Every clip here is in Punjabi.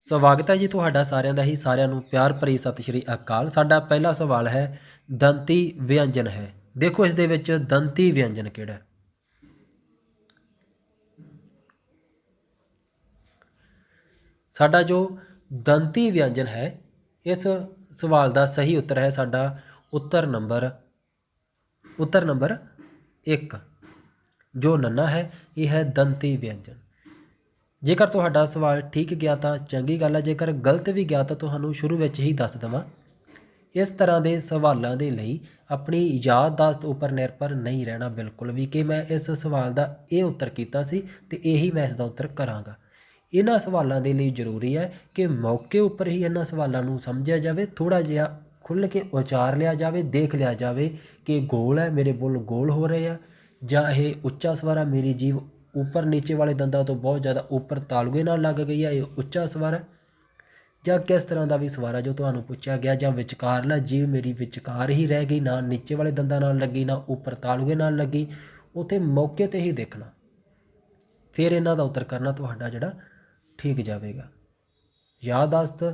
ਸਵਾਗਤ ਹੈ ਜੀ ਤੁਹਾਡਾ ਸਾਰਿਆਂ ਦਾ ਹੀ ਸਾਰਿਆਂ ਨੂੰ ਪਿਆਰ ਭਰੀ ਸਤਿ ਸ਼੍ਰੀ ਅਕਾਲ। ਸਾਡਾ ਪਹਿਲਾ ਸਵਾਲ ਹੈ ਦੰਤੀ ਵਿਅੰਜਨ ਹੈ। ਦੇਖੋ ਇਸ ਦੇ ਵਿੱਚ ਦੰਤੀ ਵਿਅੰਜਨ ਕਿਹੜਾ ਹੈ। ਸਾਡਾ ਜੋ ਦੰਤੀ ਵਿਅੰਜਨ ਹੈ ਇਸ ਸਵਾਲ ਦਾ ਸਹੀ ਉੱਤਰ ਹੈ ਸਾਡਾ ਉੱਤਰ ਨੰਬਰ 1 ਜੋ ਨੰਨਾ ਹੈ ਇਹ ਹੈ ਦੰਤੀ ਵਿਅੰਜਨ। ਜੇਕਰ ਤੁਹਾਡਾ ਸਵਾਲ ਠੀਕ ਗਿਆ ਤਾਂ ਚੰਗੀ ਗੱਲ ਹੈ, ਜੇਕਰ ਗਲਤ ਵੀ ਗਿਆ ਤਾਂ ਤੁਹਾਨੂੰ ਸ਼ੁਰੂ ਵਿੱਚ ਹੀ ਦੱਸ ਦੇਵਾਂ। ਇਸ ਤਰ੍ਹਾਂ ਦੇ ਸਵਾਲਾਂ ਦੇ ਲਈ ਆਪਣੀ ਯਾਦਦਾਸ਼ਤ ਉੱਪਰ ਨਿਰਭਰ ਨਹੀਂ ਰਹਿਣਾ ਬਿਲਕੁਲ ਵੀ ਕਿ ਮੈਂ ਇਸ ਸਵਾਲ ਦਾ ਇਹ ਉੱਤਰ ਕੀਤਾ ਸੀ ਅਤੇ ਇਹੀ ਮੈਂ ਇਸ ਦਾ ਉੱਤਰ ਕਰਾਂਗਾ। ਇਹਨਾਂ ਸਵਾਲਾਂ ਦੇ ਲਈ ਜ਼ਰੂਰੀ ਹੈ ਕਿ ਮੌਕੇ ਉੱਪਰ ਹੀ ਇਹਨਾਂ ਸਵਾਲਾਂ ਨੂੰ ਸਮਝਿਆ ਜਾਵੇ, ਥੋੜ੍ਹਾ ਜਿਹਾ ਖੁੱਲ੍ਹ ਕੇ ਉਚਾਰ ਲਿਆ ਜਾਵੇ, ਦੇਖ ਲਿਆ ਜਾਵੇ ਕਿ ਗੋਲ ਹੈ, ਮੇਰੇ ਬੁੱਲ ਗੋਲ ਹੋ ਰਹੇ ਆ, ਜਾਂ ਇਹ ਉੱਚਾ ਸਵਰ ਹੈ, ਮੇਰੀ ਜੀਭ ਉੱਪਰ ਨੀਚੇ ਵਾਲੇ ਦੰਦਾਂ ਤੋਂ ਬਹੁਤ ਜ਼ਿਆਦਾ ਉੱਪਰ ਤਾਲੂਏ ਨਾਲ ਲੱਗ ਗਈ ਹੈ, ਇਹ ਉੱਚਾ ਸਵਰ ਹੈ, ਜਾਂ ਕਿਸ ਤਰ੍ਹਾਂ ਦਾ ਵੀ ਸਵਰ ਹੈ ਜੋ ਤੁਹਾਨੂੰ ਪੁੱਛਿਆ ਗਿਆ, ਜਾਂ ਵਿਚਕਾਰਲਾ ਜੀਭ ਮੇਰੀ ਵਿਚਕਾਰ ਹੀ ਰਹਿ ਗਈ, ਨਾ ਨੀਚੇ ਵਾਲੇ ਦੰਦਾਂ ਨਾਲ ਲੱਗੀ ਨਾ ਉੱਪਰ ਤਾਲੂਏ ਨਾਲ ਲੱਗੀ। ਉੱਥੇ ਮੌਕੇ 'ਤੇ ਹੀ ਦੇਖਣਾ, ਫਿਰ ਇਹਨਾਂ ਦਾ ਉੱਤਰ ਕਰਨਾ ਤੁਹਾਡਾ ਜਿਹੜਾ ਠੀਕ ਜਾਵੇਗਾ। ਯਾਦਦਾਸ਼ਤ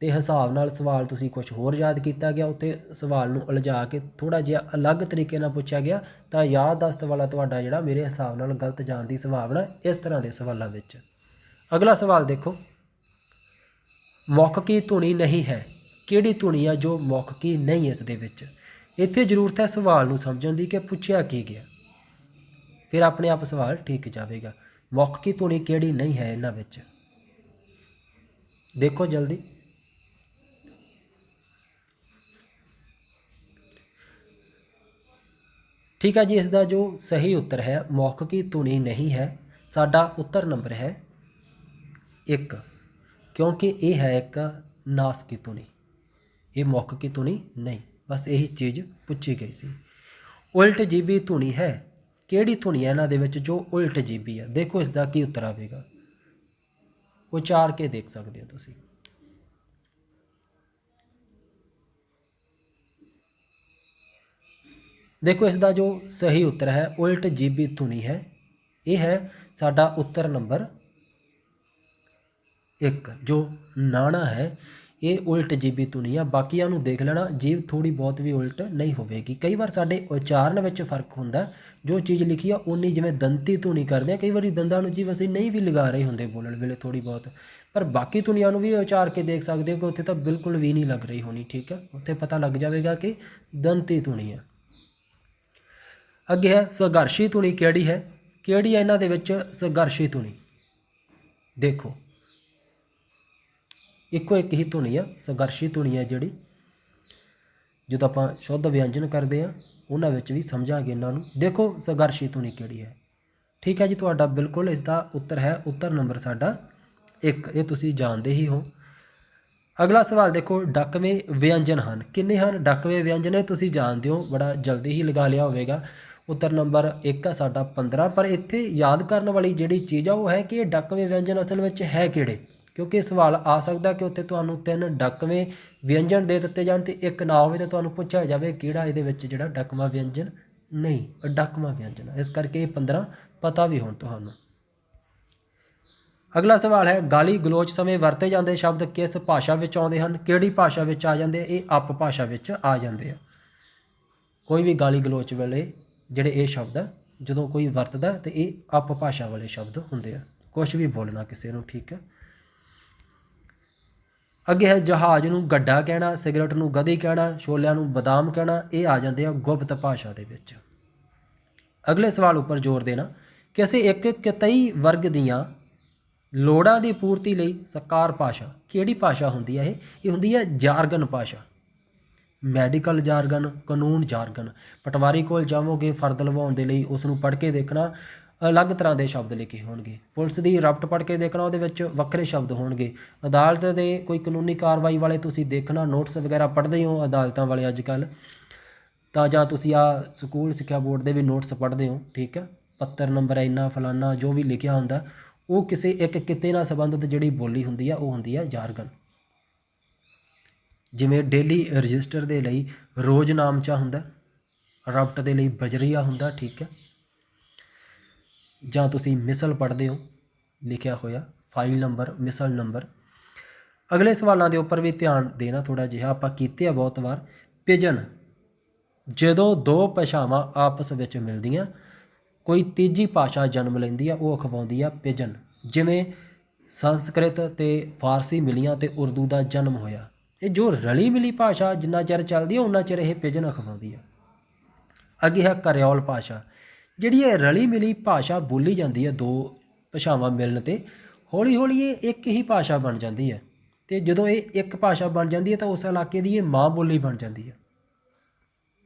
ਦੇ ਹਿਸਾਬ ਨਾਲ ਸਵਾਲ ਤੁਸੀਂ ਕੁਛ ਹੋਰ ਯਾਦ ਕੀਤਾ ਗਿਆ, ਉੱਥੇ ਸਵਾਲ ਨੂੰ ਉਲਝਾ ਕੇ ਥੋੜ੍ਹਾ ਜਿਹਾ ਅਲੱਗ ਤਰੀਕੇ ਨਾਲ ਪੁੱਛਿਆ ਗਿਆ ਤਾਂ ਯਾਦਦਾਸ਼ਤ ਵਾਲਾ ਤੁਹਾਡਾ ਜਿਹੜਾ ਮੇਰੇ ਹਿਸਾਬ ਨਾਲ ਗਲਤ ਜਾਣ ਦੀ ਸੰਭਾਵਨਾ ਇਸ ਤਰ੍ਹਾਂ ਦੇ ਸਵਾਲਾਂ ਵਿੱਚ। ਅਗਲਾ ਸਵਾਲ ਦੇਖੋ, ਮੌਖਕੀ ਧੁਨੀ ਨਹੀਂ ਹੈ। ਕਿਹੜੀ ਧੁਨੀ ਆ ਜੋ ਮੌਖਕੀ ਨਹੀਂ ਇਸ ਦੇ ਵਿੱਚ। ਇੱਥੇ ਜ਼ਰੂਰਤ ਹੈ ਸਵਾਲ ਨੂੰ ਸਮਝਣ ਦੀ ਕਿ ਪੁੱਛਿਆ ਕੀ ਗਿਆ, ਫਿਰ ਆਪਣੇ ਆਪ ਸਵਾਲ ਠੀਕ ਜਾਵੇਗਾ। ਮੌਖਕੀ ਧੁਨੀ ਕਿਹੜੀ ਨਹੀਂ ਹੈ ਇਹਨਾਂ ਵਿੱਚ, ਦੇਖੋ ਜਲਦੀ। ਠੀਕ ਹੈ ਜੀ, ਇਸ ਦਾ ਜੋ ਸਹੀ ਉੱਤਰ ਹੈ ਮੌਖਕੀ ਧੁਨੀ ਨਹੀਂ ਹੈ। ਸਾਡਾ ਉੱਤਰ ਨੰਬਰ ਹੈ 1 ਕਿਉਂਕਿ ਇਹ ਹੈ ਇੱਕ ਨਾਸਕੀ ਧੁਨੀ, ਇਹ ਮੌਖਕੀ ਧੁਨੀ ਨਹੀਂ। ਬਸ ਇਹੀ ਚੀਜ਼ ਪੁੱਛੀ ਗਈ ਸੀ। ਉਲਟ ਜੀਬੀ ਧੁਨੀ ਹੈ। ਕਿਹੜੀ ਧੁਨੀ ਹੈ ਇਹਨਾਂ ਦੇ ਵਿੱਚ ਜੋ ਉਲਟ ਜੀਬੀ ਹੈ। ਦੇਖੋ ਇਸ ਦਾ ਕੀ ਉੱਤਰ ਆਵੇਗਾ, ਉਚਾਰ ਕੇ ਦੇਖ ਸਕਦੇ ਹੋ ਤੁਸੀਂ। ਦੇਖੋ ਇਸ ਦਾ ਜੋ ਸਹੀ ਉੱਤਰ ਹੈ ਉਲਟ ਜੀਬੀ ਧੁਨੀ ਹੈ। ਇਹ ਹੈ ਸਾਡਾ ਉੱਤਰ ਨੰਬਰ 1 ਜੋ ਨਾਣਾ ਹੈ ਇਹ ਉਲਟ ਜੀਬੀ ਧੁਨੀ ਆ। ਬਾਕੀਆਂ ਨੂੰ ਦੇਖ ਲੈਣਾ, ਜੀਭ ਥੋੜ੍ਹੀ ਬਹੁਤ ਵੀ ਉਲਟ ਨਹੀਂ ਹੋਵੇਗੀ। ਕਈ ਵਾਰ ਸਾਡੇ ਉਚਾਰਨ ਵਿੱਚ ਫਰਕ ਹੁੰਦਾ, ਜੋ ਚੀਜ਼ ਲਿਖੀ ਆ ਉਨੀ ਜਿਵੇਂ ਦੰਤੀ ਧੁਨੀ ਕਰਦੇ ਆ, ਕਈ ਵਾਰੀ ਦੰਦਾਂ ਨੂੰ ਜੀਭ ਅਸੀਂ ਨਹੀਂ ਵੀ ਲਗਾ ਰਹੇ ਹੁੰਦੇ ਬੋਲਣ ਵੇਲੇ ਥੋੜ੍ਹੀ ਬਹੁਤ, ਪਰ ਬਾਕੀ ਧੁਨੀਆਂ ਨੂੰ ਵੀ ਉਚਾਰ ਕੇ ਦੇਖ ਸਕਦੇ ਹੋ ਕਿ ਉੱਥੇ ਤਾਂ ਬਿਲਕੁਲ ਵੀ ਨਹੀਂ ਲੱਗ ਰਹੀ ਹੋਣੀ। ਠੀਕ ਹੈ, ਉੱਥੇ ਪਤਾ ਲੱਗ ਜਾਵੇਗਾ ਕਿ ਦੰਤੀ ਧੁਨੀ ਹੈ। ਅੱਗੇ ਹੈ ਸੰਘਰਸ਼ੀ ਧੁਨੀ ਕਿਹੜੀ ਹੈ। ਕਿਹੜੀ ਹੈ ਇਹਨਾਂ ਦੇ ਵਿੱਚ ਸੰਘਰਸ਼ੀ ਧੁਨੀ। ਦੇਖੋ ਇੱਕੋ ਇੱਕ ਹੀ ਧੁਨੀ ਆ, ਸੰਘਰਸ਼ੀ ਧੁਨੀ ਹੈ ਜਿਹੜੀ ਜਦੋਂ ਆਪਾਂ ਸ਼ੁੱਧ ਵਿਅੰਜਨ ਕਰਦੇ ਹਾਂ ਉਹਨਾਂ ਵਿੱਚ ਵੀ ਸਮਝਾਂਗੇ ਇਹਨਾਂ ਨੂੰ। ਦੇਖੋ ਸੰਘਰਸ਼ੀ ਧੁਨੀ ਕਿਹੜੀ ਹੈ। ਠੀਕ ਹੈ ਜੀ, ਤੁਹਾਡਾ ਬਿਲਕੁਲ ਇਸ ਦਾ ਉੱਤਰ ਹੈ ਉੱਤਰ ਨੰਬਰ ਸਾਡਾ 1, ਇਹ ਤੁਸੀਂ ਜਾਣਦੇ ਹੀ ਹੋ। ਅਗਲਾ ਸਵਾਲ ਦੇਖੋ, ਡੱਕਵੇਂ ਵਿਅੰਜਨ ਹਨ। ਕਿੰਨੇ ਹਨ ਡੱਕਵੇਂ ਵਿਅੰਜਨ, ਇਹ ਤੁਸੀਂ ਜਾਣਦੇ ਹੋ, ਬੜਾ ਜਲਦੀ ਹੀ ਲਗਾ ਲਿਆ ਹੋਵੇਗਾ। ਉੱਤਰ ਨੰਬਰ 1 ਆ ਸਾਡਾ 15। ਪਰ ਇੱਥੇ ਯਾਦ ਕਰਨ ਵਾਲੀ ਜਿਹੜੀ ਚੀਜ਼ ਆ ਉਹ ਹੈ ਕਿ ਇਹ ਡੱਕਵੇਂ ਵਿਅੰਜਨ ਅਸਲ ਵਿੱਚ ਹੈ ਕਿਹੜੇ, ਕਿਉਂਕਿ ਸਵਾਲ ਆ ਸਕਦਾ ਕਿ ਉੱਥੇ ਤੁਹਾਨੂੰ 3 ਡੱਕਵੇਂ ਵਿਅੰਜਨ ਦੇ ਦਿੱਤੇ ਜਾਣ ਅਤੇ ਇੱਕ ਨਾ ਹੋਵੇ ਤਾਂ ਤੁਹਾਨੂੰ ਪੁੱਛਿਆ ਜਾਵੇ ਕਿਹੜਾ ਇਹਦੇ ਵਿੱਚ ਜਿਹੜਾ ਡੱਕਵਾਂ ਵਿਅੰਜਨ ਨਹੀਂ, ਡੱਕਵਾਂ ਵਿਅੰਜਨ। ਇਸ ਕਰਕੇ ਇਹ 15 ਪਤਾ ਵੀ ਹੋਣ ਤੁਹਾਨੂੰ। ਅਗਲਾ ਸਵਾਲ ਹੈ, ਗਾਲੀ ਗਲੋਚ ਸਮੇਂ ਵਰਤੇ ਜਾਂਦੇ ਸ਼ਬਦ ਕਿਸ ਭਾਸ਼ਾ ਵਿੱਚ ਆਉਂਦੇ ਹਨ। ਕਿਹੜੀ ਭਾਸ਼ਾ ਵਿੱਚ ਆ ਜਾਂਦੇ, ਇਹ ਅਪ ਭਾਸ਼ਾ ਵਿੱਚ ਆ ਜਾਂਦੇ ਆ। ਕੋਈ ਵੀ ਗਾਲੀ ਗਲੋਚ ਵੇਲੇ ਜਿਹੜੇ ਇਹ ਸ਼ਬਦ ਆ ਜਦੋਂ ਕੋਈ ਵਰਤਦਾ ਤਾਂ ਇਹ ਅਪ ਭਾਸ਼ਾ ਵਾਲੇ ਸ਼ਬਦ ਹੁੰਦੇ ਆ, ਕੁਛ ਵੀ ਬੋਲਣਾ ਕਿਸੇ ਨੂੰ। ਠੀਕ ਹੈ, ਅੱਗੇ ਹੈ ਜਹਾਜ਼ ਨੂੰ ਗੱਡਾ ਕਹਿਣਾ, ਸਿਗਰਟ ਨੂੰ ਗਧੀ ਕਹਿਣਾ, ਛੋਲਿਆਂ ਨੂੰ ਬਦਾਮ ਕਹਿਣਾ, ਇਹ ਆ ਜਾਂਦੇ ਆ ਗੁਪਤ ਭਾਸ਼ਾ ਦੇ ਵਿੱਚ। ਅਗਲੇ ਸਵਾਲ ਉੱਪਰ ਜ਼ੋਰ ਦੇਣਾ, ਕਿਸੇ ਇੱਕ ਕਿਤਈ ਵਰਗ ਦੀਆਂ ਲੋੜਾਂ ਦੀ ਪੂਰਤੀ ਲਈ ਸਰਕਾਰ ਭਾਸ਼ਾ ਕਿਹੜੀ ਭਾਸ਼ਾ ਹੁੰਦੀ ਹੈ। ਇਹ ਹੁੰਦੀ ਹੈ ਜਾਰਗਨ ਭਾਸ਼ਾ, ਮੈਡੀਕਲ ਜਾਰਗਨ, ਕਾਨੂੰਨ ਜਾਰਗਨ। ਪਟਵਾਰੀ ਕੋਲ ਜਾਵੋਗੇ ਫਰਦ ਲਵਾਉਣ ਦੇ ਲਈ ਉਸ ਨੂੰ ਪੜ੍ਹ ਕੇ ਦੇਖਣਾ, ਅਲੱਗ ਤਰ੍ਹਾਂ ਦੇ ਸ਼ਬਦ ਲਿਖੇ ਹੋਣਗੇ। ਪੁਲਿਸ ਦੀ ਰਪਟ ਪੜ੍ਹ ਕੇ ਦੇਖਣਾ, ਉਹਦੇ ਵਿੱਚ ਵੱਖਰੇ ਸ਼ਬਦ ਹੋਣਗੇ। ਅਦਾਲਤ ਦੇ ਕੋਈ ਕਾਨੂੰਨੀ ਕਾਰਵਾਈ ਵਾਲੇ ਤੁਸੀਂ ਦੇਖਣਾ, ਨੋਟਿਸ ਵਗੈਰਾ ਪੜ੍ਹਦੇ ਹੋ ਅਦਾਲਤਾਂ ਵਾਲੇ ਅੱਜ ਕੱਲ੍ਹ ਤਾਂ, ਜਾਂ ਤੁਸੀਂ ਸਕੂਲ ਸਿੱਖਿਆ ਬੋਰਡ ਦੇ ਵੀ ਨੋਟਿਸ ਪੜ੍ਹਦੇ ਹੋ। ਠੀਕ ਹੈ, ਪੱਤਰ ਨੰਬਰ ਇੰਨਾ ਫਲਾਨਾ ਜੋ ਵੀ ਲਿਖਿਆ ਹੁੰਦਾ ਉਹ ਕਿਸੇ ਇੱਕ ਕਿੱਤੇ ਨਾਲ ਸੰਬੰਧਿਤ ਜਿਹੜੀ ਬੋਲੀ ਹੁੰਦੀ ਆ ਉਹ ਹੁੰਦੀ ਆ ਜਾਰਗਨ। ਜਿਵੇਂ ਡੇਲੀ ਰਜਿਸਟਰ ਦੇ ਲਈ ਰੋਜ਼ਨਾਮਚਾ ਹੁੰਦਾ, ਰਪਟ ਦੇ ਲਈ ਬਜਰੀਆ ਹੁੰਦਾ। ਠੀਕ ਹੈ, ਜਾਂ ਤੁਸੀਂ ਮਿਸਲ ਪੜ੍ਹਦੇ ਹੋ ਲਿਖਿਆ ਹੋਇਆ ਫਾਈਲ ਨੰਬਰ, ਮਿਸਲ ਨੰਬਰ। ਅਗਲੇ ਸਵਾਲਾਂ ਦੇ ਉੱਪਰ ਵੀ ਧਿਆਨ ਦੇਣਾ ਥੋੜ੍ਹਾ ਜਿਹਾ, ਆਪਾਂ ਕੀਤੇ ਆ ਬਹੁਤ ਵਾਰ। ਪਿਜਨ, ਜਦੋਂ ਦੋ ਭਾਸ਼ਾਵਾਂ ਆਪਸ ਵਿੱਚ ਮਿਲਦੀਆਂ ਕੋਈ ਤੀਜੀ ਭਾਸ਼ਾ ਜਨਮ ਲੈਂਦੀ ਆ, ਉਹ ਅਖਵਾਉਂਦੀ ਆ ਪਿਜਨ। ਜਿਵੇਂ ਸੰਸਕ੍ਰਿਤ ਅਤੇ ਫਾਰਸੀ ਮਿਲੀਆਂ ਅਤੇ ਉਰਦੂ ਦਾ ਜਨਮ ਹੋਇਆ। ਇਹ ਜੋ ਰਲੀ ਮਿਲੀ ਭਾਸ਼ਾ ਜਿੰਨਾ ਚਿਰ ਚੱਲਦੀ ਹੈ ਉਨਾ ਚਿਰ ਇਹ ਪਿਜਨ ਅਖਵਾਉਂਦੀ ਆ। ਅੱਗੇ ਹੈ ਕਰਿਓਲ ਭਾਸ਼ਾ। ਜਿਹੜੀ ਇਹ ਰਲੀ ਮਿਲੀ ਭਾਸ਼ਾ ਬੋਲੀ ਜਾਂਦੀ ਹੈ ਦੋ ਭਾਸ਼ਾਵਾਂ ਮਿਲਣ 'ਤੇ, ਹੌਲੀ ਹੌਲੀ ਇਹ ਇੱਕ ਹੀ ਭਾਸ਼ਾ ਬਣ ਜਾਂਦੀ ਹੈ। ਅਤੇ ਜਦੋਂ ਇਹ ਇੱਕ ਭਾਸ਼ਾ ਬਣ ਜਾਂਦੀ ਹੈ ਤਾਂ ਉਸ ਇਲਾਕੇ ਦੀ ਇਹ ਮਾਂ ਬੋਲੀ ਬਣ ਜਾਂਦੀ ਹੈ,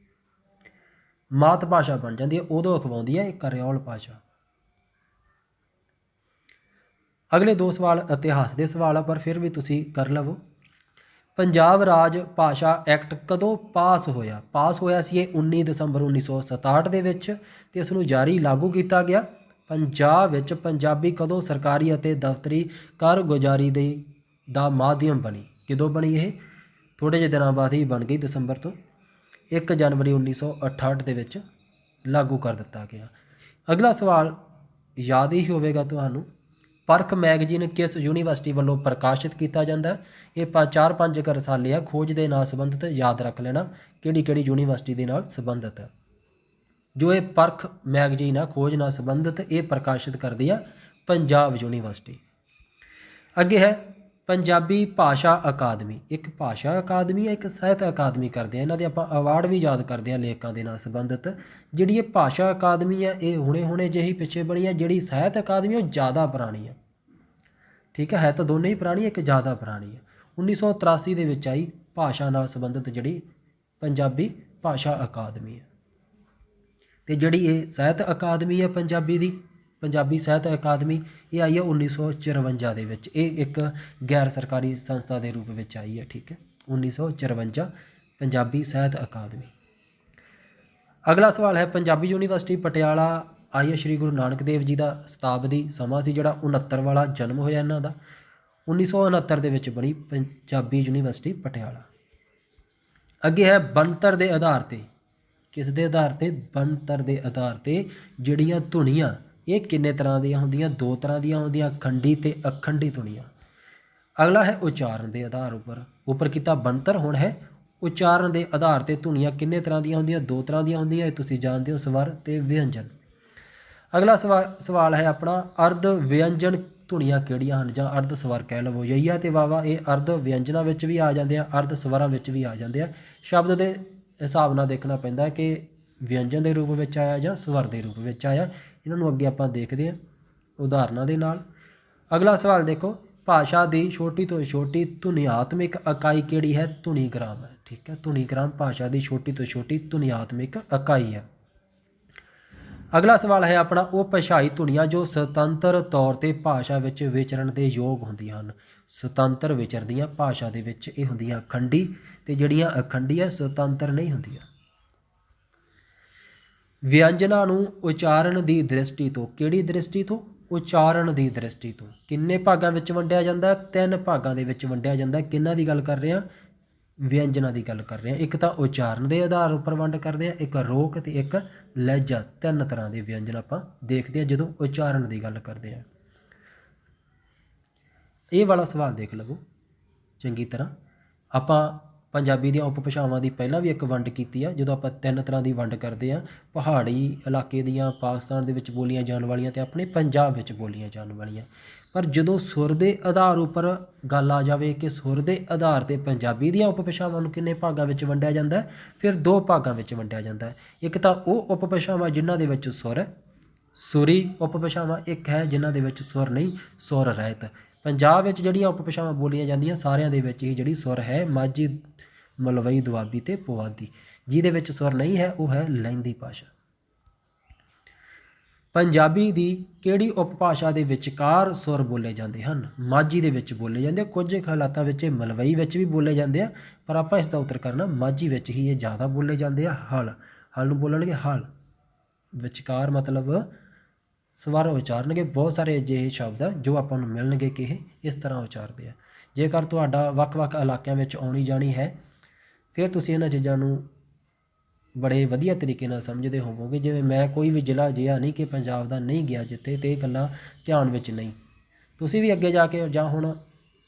ਮਾਤ ਭਾਸ਼ਾ ਬਣ ਜਾਂਦੀ ਹੈ, ਉਦੋਂ ਅਖਵਾਉਂਦੀ ਹੈ ਇਹ ਕਰਿਓਲ ਭਾਸ਼ਾ। ਅਗਲੇ ਦੋ ਸਵਾਲ ਇਤਿਹਾਸ ਦੇ ਸਵਾਲ ਆ, ਪਰ ਫਿਰ ਵੀ ਤੁਸੀਂ ਕਰ ਲਵੋ। ਪੰਜਾਬ ਰਾਜ ਭਾਸ਼ਾ ਐਕਟ ਕਦੋਂ ਪਾਸ ਹੋਇਆ? ਪਾਸ ਹੋਇਆ ਸੀ ਇਹ 19 ਦਸੰਬਰ 1967 ਦੇ ਵਿੱਚ, ਅਤੇ ਇਸ ਨੂੰ ਜਾਰੀ ਲਾਗੂ ਕੀਤਾ ਗਿਆ। ਪੰਜਾਬ ਵਿੱਚ ਪੰਜਾਬੀ ਕਦੋਂ ਸਰਕਾਰੀ ਅਤੇ ਦਫ਼ਤਰੀ ਕਾਰਗੁਜ਼ਾਰੀ ਦਾ ਮਾਧਿਅਮ ਬਣੀ? ਕਦੋਂ ਬਣੀ ਇਹ? ਥੋੜ੍ਹੇ ਜਿਹੇ ਦਿਨਾਂ ਬਾਅਦ ਹੀ ਬਣ ਗਈ, ਦਸੰਬਰ ਤੋਂ। 1 ਜਨਵਰੀ 1968 ਦੇ ਵਿੱਚ ਲਾਗੂ ਕਰ ਦਿੱਤਾ ਗਿਆ। ਅਗਲਾ ਸਵਾਲ ਯਾਦ ਹੀ ਹੋਵੇਗਾ ਤੁਹਾਨੂੰ। ਪਰਖ ਮੈਗਜ਼ੀਨ ਕਿਸ ਯੂਨੀਵਰਸਿਟੀ ਵੱਲੋਂ ਪ੍ਰਕਾਸ਼ਿਤ ਕੀਤਾ ਜਾਂਦਾ? ਇਹ 4-5 ਰਸਾਲੇ ਆ, ਖੋਜ ਦੇ ਨਾਲ ਸੰਬੰਧਿਤ, ਯਾਦ ਰੱਖ ਲੈਣਾ ਕਿਹੜੀ ਕਿਹੜੀ ਯੂਨੀਵਰਸਿਟੀ ਦੇ ਨਾਲ ਸੰਬੰਧਿਤ ਹੈ। ਜੋ ਇਹ ਪਰਖ ਮੈਗਜ਼ੀਨ ਆ ਖੋਜ ਨਾਲ ਸੰਬੰਧਿਤ, ਇਹ ਪ੍ਰਕਾਸ਼ਿਤ ਕਰਦੀ ਆ ਪੰਜਾਬ ਯੂਨੀਵਰਸਿਟੀ। ਅੱਗੇ ਹੈ ਪੰਜਾਬੀ ਭਾਸ਼ਾ ਅਕਾਦਮੀ। ਇੱਕ ਭਾਸ਼ਾ ਅਕਾਦਮੀ ਹੈ, ਇੱਕ ਸਾਹਿਤ ਅਕਾਦਮੀ ਕਰਦੇ ਆ। ਇਹਨਾਂ ਦੇ ਆਪਾਂ ਅਵਾਰਡ ਵੀ ਯਾਦ ਕਰਦੇ ਹਾਂ ਲੇਖਕਾਂ ਦੇ ਨਾਲ ਸੰਬੰਧਿਤ। ਜਿਹੜੀ ਇਹ ਭਾਸ਼ਾ ਅਕਾਦਮੀ ਹੈ ਇਹ ਹੁਣੇ ਜਿਹੀ ਪਿੱਛੇ ਬਣੀ ਹੈ। ਜਿਹੜੀ ਸਾਹਿਤ ਅਕਾਦਮੀ ਉਹ ਜ਼ਿਆਦਾ ਪੁਰਾਣੀ ਹੈ, ਠੀਕ ਹੈ ਤਾਂ ਦੋਨੇ ਹੀ ਪੁਰਾਣੀ, ਇੱਕ ਜ਼ਿਆਦਾ ਪੁਰਾਣੀ ਹੈ। 1983 ਦੇ ਵਿੱਚ ਆਈ ਭਾਸ਼ਾ ਨਾਲ ਸੰਬੰਧਿਤ ਜਿਹੜੀ ਪੰਜਾਬੀ ਭਾਸ਼ਾ ਅਕਾਦਮੀ ਹੈ। ਅਤੇ ਜਿਹੜੀ ਇਹ ਸਾਹਿਤ ਅਕਾਦਮੀ ਹੈ ਪੰਜਾਬੀ ਦੀ, ਪੰਜਾਬੀ ਸਾਹਿਤ ਅਕਾਦਮੀ, ਇਹ ਆਈ ਹੈ 1954 ਦੇ ਵਿੱਚ। ਇਹ ਇੱਕ ਗੈਰ ਸਰਕਾਰੀ ਸੰਸਥਾ ਦੇ ਰੂਪ ਵਿੱਚ ਆਈ ਹੈ, ਠੀਕ ਹੈ। 1954 ਪੰਜਾਬੀ ਸਾਹਿਤ ਅਕਾਦਮੀ। ਅਗਲਾ ਸਵਾਲ ਹੈ ਪੰਜਾਬੀ ਯੂਨੀਵਰਸਿਟੀ ਪਟਿਆਲਾ ਆਈ ਹੈ ਸ਼੍ਰੀ ਗੁਰੂ ਨਾਨਕ ਦੇਵ ਜੀ ਦਾ ਸ਼ਤਾਬਦੀ ਸਮਾਂ ਸੀ ਜਿਹੜਾ 69 ਵਾਲਾ ਜਨਮ ਹੋਇਆ ਇਹਨਾਂ ਦਾ। 1969 ਦੇ ਵਿੱਚ ਬਣੀ ਪੰਜਾਬੀ ਯੂਨੀਵਰਸਿਟੀ ਪਟਿਆਲਾ। ਅੱਗੇ ਹੈ ਬਣਤਰ ਦੇ ਆਧਾਰ 'ਤੇ। ਕਿਸ ਦੇ ਆਧਾਰ 'ਤੇ? ਬਣਤਰ ਦੇ ਆਧਾਰ 'ਤੇ ਜਿਹੜੀਆਂ ਧੁਨੀਆਂ ਇਹ ਕਿੰਨੇ ਤਰ੍ਹਾਂ ਦੀਆਂ ਹੁੰਦੀਆਂ? 2 ਤਰ੍ਹਾਂ ਦੀਆਂ ਹੁੰਦੀਆਂ, ਖੰਡੀ ਅਤੇ ਅਖੰਡੀ ਧੁਨੀਆਂ। ਅਗਲਾ ਹੈ ਉਚਾਰਨ ਦੇ ਆਧਾਰ ਉੱਪਰ ਕੀਤਾ ਬਣਤਰ, ਹੁਣ ਹੈ ਉਚਾਰਨ ਦੇ ਆਧਾਰ 'ਤੇ ਧੁਨੀਆਂ ਕਿੰਨੇ ਤਰ੍ਹਾਂ ਦੀਆਂ ਹੁੰਦੀਆਂ? 2 ਤਰ੍ਹਾਂ ਦੀਆਂ ਹੁੰਦੀਆਂ, ਇਹ ਤੁਸੀਂ ਜਾਣਦੇ ਹੋ, ਸਵਰ ਅਤੇ ਵਿਅੰਜਨ। ਅਗਲਾ ਸਵਾਲ ਹੈ ਆਪਣਾ ਅਰਧ ਵਿਅੰਜਨ ਧੁਨੀਆਂ ਕਿਹੜੀਆਂ ਹਨ, ਜਾਂ ਅਰਧ ਸਵਰ ਕਹਿ ਲਵੋ। ਯਈਆ ਅਤੇ ਵਾਵਾ ਇਹ ਅਰਧ ਵਿਅੰਜਨਾਂ ਵਿੱਚ ਵੀ ਆ ਜਾਂਦੇ ਆ, ਅਰਧ ਸਵਰਾਂ ਵਿੱਚ ਵੀ ਆ ਜਾਂਦੇ ਆ। ਸ਼ਬਦ ਦੇ ਹਿਸਾਬ ਨਾਲ ਦੇਖਣਾ ਪੈਂਦਾ ਕਿ ਵਿਅੰਜਨ ਦੇ ਰੂਪ ਵਿੱਚ ਆਇਆ ਜਾਂ ਸਵਰ ਦੇ ਰੂਪ ਵਿੱਚ ਆਇਆ। ਇਹਨਾਂ ਨੂੰ ਅੱਗੇ ਆਪਾਂ ਦੇਖਦੇ ਹਾਂ ਉਦਾਹਰਨਾਂ ਦੇ ਨਾਲ। ਅਗਲਾ ਸਵਾਲ ਦੇਖੋ, ਭਾਸ਼ਾ ਦੀ ਛੋਟੀ ਤੋਂ ਛੋਟੀ ਧੁਨਿਆਤਮਿਕ ਇਕਾਈ ਕਿਹੜੀ ਹੈ? ਧੁਨੀਗ੍ਰਾਮ ਹੈ, ਠੀਕ ਹੈ। ਧੁਨੀਗ੍ਰਾਮ ਭਾਸ਼ਾ ਦੀ ਛੋਟੀ ਤੋਂ ਛੋਟੀ ਧੁਨਿਆਤਮਿਕ ਇਕਾਈ ਹੈ। ਅਗਲਾ ਸਵਾਲ ਹੈ ਆਪਣਾ ਉਹ ਭਾਸ਼ਾਈ ਧੁਨੀਆਂ ਜੋ ਸੁਤੰਤਰ ਤੌਰ 'ਤੇ ਭਾਸ਼ਾ ਵਿੱਚ ਵਿਚਰਨ ਦੇ ਯੋਗ ਹੁੰਦੀਆਂ ਹਨ। ਸੁਤੰਤਰ ਵਿਚਰਦੀਆਂ ਭਾਸ਼ਾ ਦੇ ਵਿੱਚ ਇਹ ਹੁੰਦੀਆਂ ਅਖੰਡੀ, ਅਤੇ ਜਿਹੜੀਆਂ ਅਖੰਡੀ ਹੈ ਸੁਤੰਤਰ ਨਹੀਂ ਹੁੰਦੀਆਂ। ਵਿਅੰਜਨਾਂ ਨੂੰ ਉਚਾਰਨ ਦੀ ਦ੍ਰਿਸ਼ਟੀ ਤੋਂ, ਕਿਹੜੀ ਦ੍ਰਿਸ਼ਟੀ ਤੋਂ? ਉਚਾਰਨ ਦੀ ਦ੍ਰਿਸ਼ਟੀ ਤੋਂ ਕਿੰਨੇ ਭਾਗਾਂ ਵਿੱਚ ਵੰਡਿਆ ਜਾਂਦਾ? 3 ਭਾਗਾਂ ਦੇ ਵਿੱਚ ਵੰਡਿਆ ਜਾਂਦਾ। ਕਿਹਨਾਂ ਦੀ ਗੱਲ ਕਰ ਰਹੇ ਹਾਂ? ਵਿਅੰਜਨਾਂ ਦੀ ਗੱਲ ਕਰ ਰਹੇ ਹਾਂ। ਇੱਕ ਤਾਂ ਉਚਾਰਨ ਦੇ ਆਧਾਰ ਉੱਪਰ ਵੰਡ ਕਰਦੇ ਹਾਂ, ਇੱਕ ਰੋਕ ਅਤੇ ਇੱਕ ਲਹਿਜਾ। 3 ਤਰ੍ਹਾਂ ਦੇ ਵਿਅੰਜਨ ਆਪਾਂ ਦੇਖਦੇ ਹਾਂ ਜਦੋਂ ਉਚਾਰਨ ਦੀ ਗੱਲ ਕਰਦੇ ਹਾਂ। ਇਹ ਵਾਲਾ ਸਵਾਲ ਦੇਖ ਲਵੋ ਚੰਗੀ ਤਰ੍ਹਾਂ। ਆਪਾਂ ਪੰਜਾਬੀ ਦੀਆਂ ਉਪ ਭਾਸ਼ਾਵਾਂ ਦੀ ਪਹਿਲਾਂ ਵੀ ਇੱਕ ਵੰਡ ਕੀਤੀ ਆ, ਜਦੋਂ ਆਪਾਂ 3 ਤਰ੍ਹਾਂ ਦੀ ਵੰਡ ਕਰਦੇ ਹਾਂ। ਪਹਾੜੀ ਇਲਾਕੇ ਦੀਆਂ, ਪਾਕਿਸਤਾਨ ਦੇ ਵਿੱਚ ਬੋਲੀਆਂ ਜਾਣ ਵਾਲੀਆਂ ਅਤੇ ਆਪਣੇ ਪੰਜਾਬ ਵਿੱਚ ਬੋਲੀਆਂ ਜਾਣ ਵਾਲੀਆਂ। ਪਰ ਜਦੋਂ ਸੁਰ ਦੇ ਆਧਾਰ ਉੱਪਰ ਗੱਲ ਆ ਜਾਵੇ ਕਿ ਸੁਰ ਦੇ ਆਧਾਰ 'ਤੇ ਪੰਜਾਬੀ ਦੀਆਂ ਉਪ ਭਾਸ਼ਾਵਾਂ ਨੂੰ ਕਿੰਨੇ ਭਾਗਾਂ ਵਿੱਚ ਵੰਡਿਆ ਜਾਂਦਾ ਹੈ, ਫਿਰ 2 ਭਾਗਾਂ ਵਿੱਚ ਵੰਡਿਆ ਜਾਂਦਾ ਹੈ। ਇੱਕ ਤਾਂ ਉਹ ਉਪ ਭਾਸ਼ਾਵਾਂ ਜਿਨ੍ਹਾਂ ਦੇ ਵਿੱਚ ਸੁਰ ਹੈ, ਸੁਰੀ ਉਪ ਭਾਸ਼ਾਵਾਂ। ਇੱਕ ਹੈ ਜਿਨ੍ਹਾਂ ਦੇ ਵਿੱਚ ਸੁਰ ਨਹੀਂ, ਸੁਰ ਰਹਿਤ। ਪੰਜਾਬ ਵਿੱਚ ਜਿਹੜੀਆਂ ਉਪ ਭਾਸ਼ਾਵਾਂ ਬੋਲੀਆਂ ਜਾਂਦੀਆਂ ਸਾਰਿਆਂ ਦੇ ਵਿੱਚ ਹੀ ਜਿਹੜੀ ਸੁਰ ਹੈ ਮਾਝੀ, ਮਲਵਈ, ਦੁਆਬੀ ਅਤੇ ਪੁਆਧੀ। ਜਿਹਦੇ ਵਿੱਚ ਸੁਰ ਨਹੀਂ ਹੈ ਉਹ ਹੈ ਲਹਿੰਦੀ ਭਾਸ਼ਾ। ਪੰਜਾਬੀ ਦੀ ਕਿਹੜੀ ਉਪ ਭਾਸ਼ਾ ਦੇ ਵਿਚਕਾਰ ਸੁਰ ਬੋਲੇ ਜਾਂਦੇ ਹਨ? ਮਾਝੀ ਦੇ ਵਿੱਚ ਬੋਲੇ ਜਾਂਦੇ ਆ, ਕੁਝ ਹਾਲਾਤਾਂ ਵਿੱਚ ਮਲਵਈ ਵਿੱਚ ਵੀ ਬੋਲੇ ਜਾਂਦੇ ਆ, ਪਰ ਆਪਾਂ ਇਸ ਦਾ ਉੱਤਰ ਕਰਨਾ ਮਾਝੀ ਵਿੱਚ ਹੀ ਇਹ ਜ਼ਿਆਦਾ ਬੋਲੇ ਜਾਂਦੇ ਆ। ਹਲ ਨੂੰ ਬੋਲਣਗੇ ਹਲ, ਵਿਚਕਾਰ ਮਤਲਬ ਸਵਰ ਉਚਾਰਨਗੇ। ਬਹੁਤ ਸਾਰੇ ਅਜਿਹੇ ਸ਼ਬਦ ਆ ਜੋ ਆਪਾਂ ਨੂੰ ਮਿਲਣਗੇ ਕਿ ਇਹ ਇਸ ਤਰ੍ਹਾਂ ਉਚਾਰਦੇ ਆ। ਜੇਕਰ ਤੁਹਾਡਾ ਵੱਖ-ਵੱਖ ਇਲਾਕਿਆਂ ਵਿੱਚ ਆਉਣੀ ਜਾਣੀ ਹੈ ਫਿਰ ਤੁਸੀਂ ਇਹਨਾਂ ਚੀਜ਼ਾਂ ਨੂੰ ਬੜੇ ਵਧੀਆ ਤਰੀਕੇ ਨਾਲ ਸਮਝਦੇ ਹੋਵੋਗੇ। ਜਿਵੇਂ ਮੈਂ ਕੋਈ ਵੀ ਜ਼ਿਲ੍ਹਾ ਅਜਿਹਾ ਨਹੀਂ ਕਿ ਪੰਜਾਬ ਦਾ ਨਹੀਂ ਗਿਆ ਜਿੱਥੇ, ਅਤੇ ਇਹ ਗੱਲਾਂ ਧਿਆਨ ਵਿੱਚ ਨਹੀਂ। ਤੁਸੀਂ ਵੀ ਅੱਗੇ ਜਾ ਕੇ ਜਾਂ ਹੁਣ